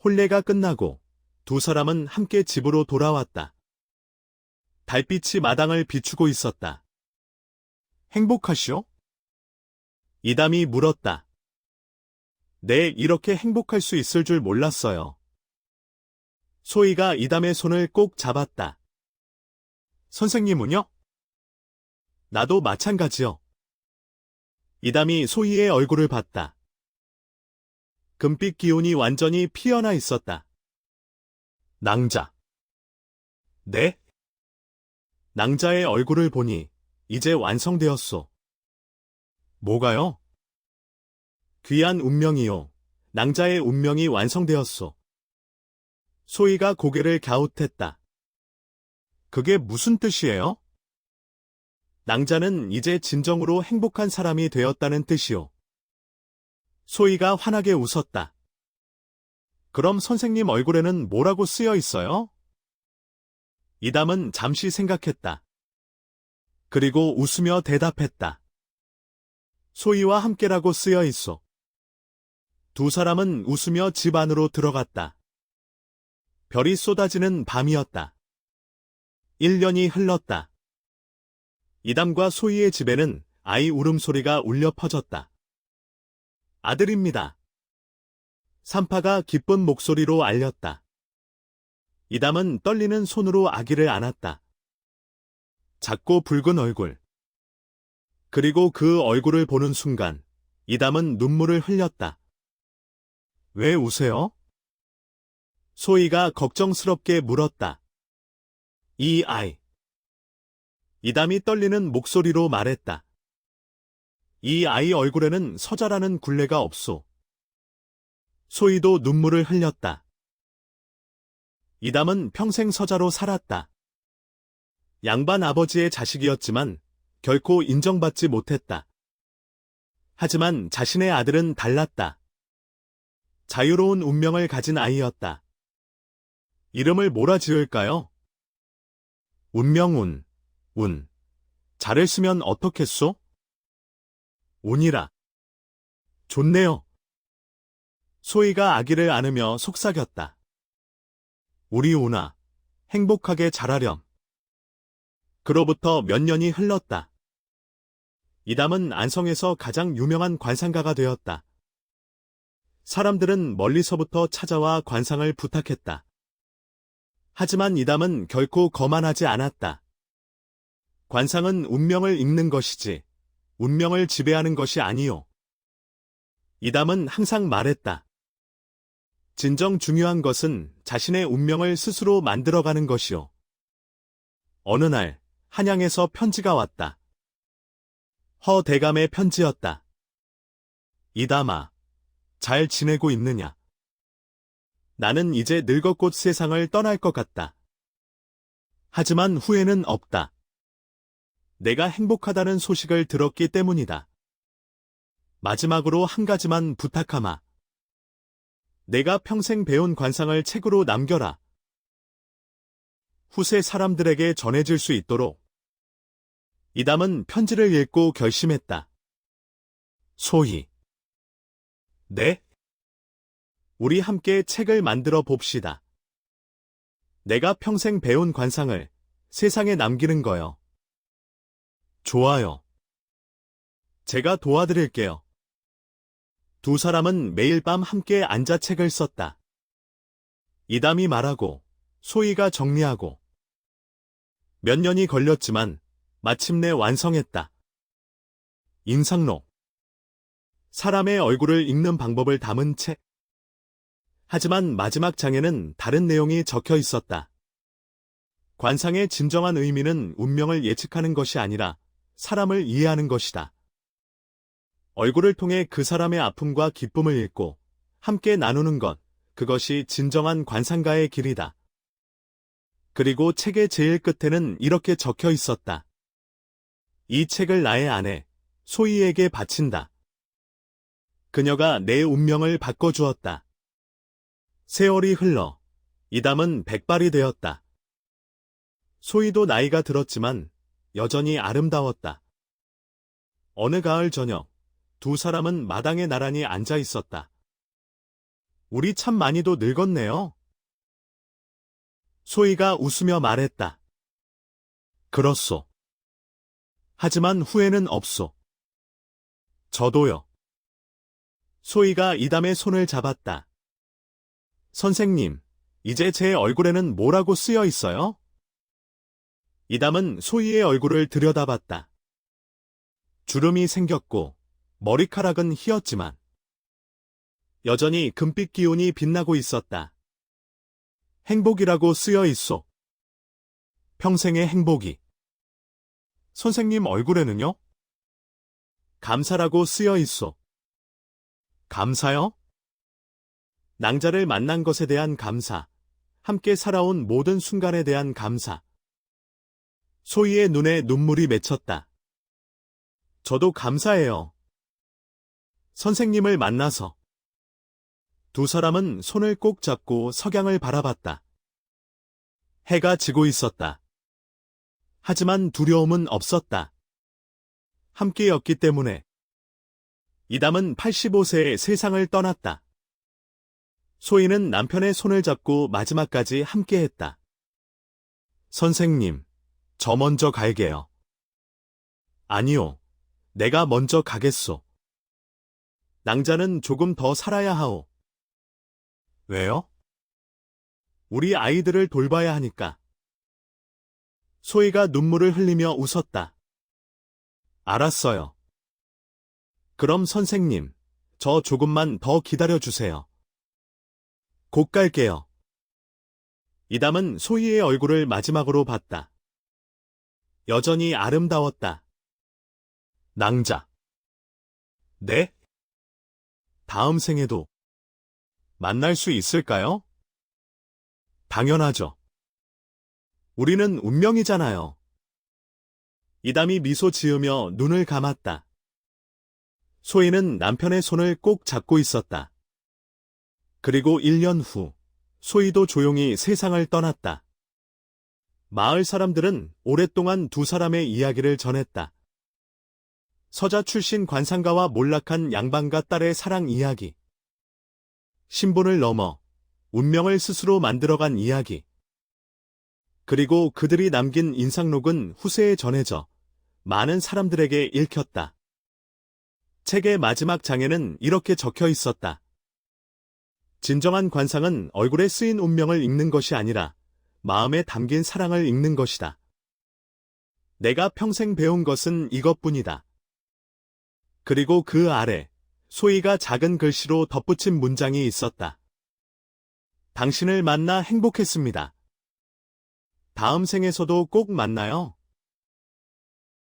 혼례가 끝나고 두 사람은 함께 집으로 돌아왔다. 달빛이 마당을 비추고 있었다. 행복하시오? 이담이 물었다. 네, 이렇게 행복할 수 있을 줄 몰랐어요. 소희가 이담의 손을 꼭 잡았다. 선생님은요? 나도 마찬가지요. 이담이 소희의 얼굴을 봤다. 금빛 기운이 완전히 피어나 있었다. 낭자. 네? 낭자의 얼굴을 보니 이제 완성되었소. 뭐가요? 귀한 운명이요. 낭자의 운명이 완성되었소. 소희가 고개를 갸웃했다. 그게 무슨 뜻이에요? 낭자는 이제 진정으로 행복한 사람이 되었다는 뜻이요. 소희가 환하게 웃었다. 그럼 선생님 얼굴에는 뭐라고 쓰여 있어요? 이담은 잠시 생각했다. 그리고 웃으며 대답했다. 소희와 함께라고 쓰여 있어. 두 사람은 웃으며 집 안으로 들어갔다. 별이 쏟아지는 밤이었다. 1년이 흘렀다. 이담과 소희의 집에는 아이 울음소리가 울려 퍼졌다. 아들입니다. 산파가 기쁜 목소리로 알렸다. 이담은 떨리는 손으로 아기를 안았다. 작고 붉은 얼굴. 그리고 그 얼굴을 보는 순간 이담은 눈물을 흘렸다. 왜 우세요? 소희가 걱정스럽게 물었다. 이 아이. 이담이 떨리는 목소리로 말했다. 이 아이 얼굴에는 서자라는 굴레가 없소. 소희도 눈물을 흘렸다. 이담은 평생 서자로 살았다. 양반 아버지의 자식이었지만 결코 인정받지 못했다. 하지만 자신의 아들은 달랐다. 자유로운 운명을 가진 아이였다. 이름을 뭐라 지을까요? 운명운, 운. 자를 쓰면 어떻겠소? 운이라. 좋네요. 소희가 아기를 안으며 속삭였다. 우리 운아, 행복하게 자라렴. 그로부터 몇 년이 흘렀다. 이담은 안성에서 가장 유명한 관상가가 되었다. 사람들은 멀리서부터 찾아와 관상을 부탁했다. 하지만 이담은 결코 거만하지 않았다. 관상은 운명을 읽는 것이지 운명을 지배하는 것이 아니요. 이담은 항상 말했다. 진정 중요한 것은 자신의 운명을 스스로 만들어가는 것이오. 어느 날 한양에서 편지가 왔다. 허대감의 편지였다. 이담아, 잘 지내고 있느냐? 나는 이제 늙었곧 세상을 떠날 것 같다. 하지만 후회는 없다. 내가 행복하다는 소식을 들었기 때문이다. 마지막으로 한 가지만 부탁하마. 내가 평생 배운 관상을 책으로 남겨라. 후세 사람들에게 전해질 수 있도록. 이담은 편지를 읽고 결심했다. 소희. 네? 우리 함께 책을 만들어 봅시다. 내가 평생 배운 관상을 세상에 남기는 거요. 좋아요. 제가 도와드릴게요. 두 사람은 매일 밤 함께 앉아 책을 썼다. 이담이 말하고 소희가 정리하고. 몇 년이 걸렸지만 마침내 완성했다. 인상록. 사람의 얼굴을 읽는 방법을 담은 책. 하지만 마지막 장에는 다른 내용이 적혀 있었다. 관상의 진정한 의미는 운명을 예측하는 것이 아니라 사람을 이해하는 것이다. 얼굴을 통해 그 사람의 아픔과 기쁨을 읽고 함께 나누는 것, 그것이 진정한 관상가의 길이다. 그리고 책의 제일 끝에는 이렇게 적혀 있었다. 이 책을 나의 아내, 소희에게 바친다. 그녀가 내 운명을 바꿔주었다. 세월이 흘러 이담은 백발이 되었다. 소희도 나이가 들었지만 여전히 아름다웠다. 어느 가을 저녁, 두 사람은 마당에 나란히 앉아 있었다. 우리 참 많이도 늙었네요. 소희가 웃으며 말했다. 그렇소. 하지만 후회는 없소. 저도요. 소희가 이담의 손을 잡았다. 선생님, 이제 제 얼굴에는 뭐라고 쓰여 있어요? 이담은 소희의 얼굴을 들여다봤다. 주름이 생겼고 머리카락은 휘었지만 여전히 금빛 기운이 빛나고 있었다. 행복이라고 쓰여 있소. 평생의 행복이. 선생님 얼굴에는요? 감사라고 쓰여 있소. 감사요? 낭자를 만난 것에 대한 감사, 함께 살아온 모든 순간에 대한 감사. 소희의 눈에 눈물이 맺혔다. 저도 감사해요. 선생님을 만나서. 두 사람은 손을 꼭 잡고 석양을 바라봤다. 해가 지고 있었다. 하지만 두려움은 없었다. 함께였기 때문에. 이담은 85세에 세상을 떠났다. 소희는 남편의 손을 잡고 마지막까지 함께했다. 선생님, 저 먼저 갈게요. 아니요, 내가 먼저 가겠소. 낭자는 조금 더 살아야 하오. 왜요? 우리 아이들을 돌봐야 하니까. 소희가 눈물을 흘리며 웃었다. 알았어요. 그럼 선생님, 저 조금만 더 기다려주세요. 곧 갈게요. 이담은 소희의 얼굴을 마지막으로 봤다. 여전히 아름다웠다. 낭자. 네? 다음 생에도 만날 수 있을까요? 당연하죠. 우리는 운명이잖아요. 이담이 미소 지으며 눈을 감았다. 소희는 남편의 손을 꼭 잡고 있었다. 그리고 1년 후, 소희도 조용히 세상을 떠났다. 마을 사람들은 오랫동안 두 사람의 이야기를 전했다. 서자 출신 관상가와 몰락한 양반과 딸의 사랑 이야기. 신분을 넘어 운명을 스스로 만들어간 이야기. 그리고 그들이 남긴 인상록은 후세에 전해져 많은 사람들에게 읽혔다. 책의 마지막 장에는 이렇게 적혀 있었다. 진정한 관상은 얼굴에 쓰인 운명을 읽는 것이 아니라 마음에 담긴 사랑을 읽는 것이다. 내가 평생 배운 것은 이것뿐이다. 그리고 그 아래 소희가 작은 글씨로 덧붙인 문장이 있었다. 당신을 만나 행복했습니다. 다음 생에서도 꼭 만나요.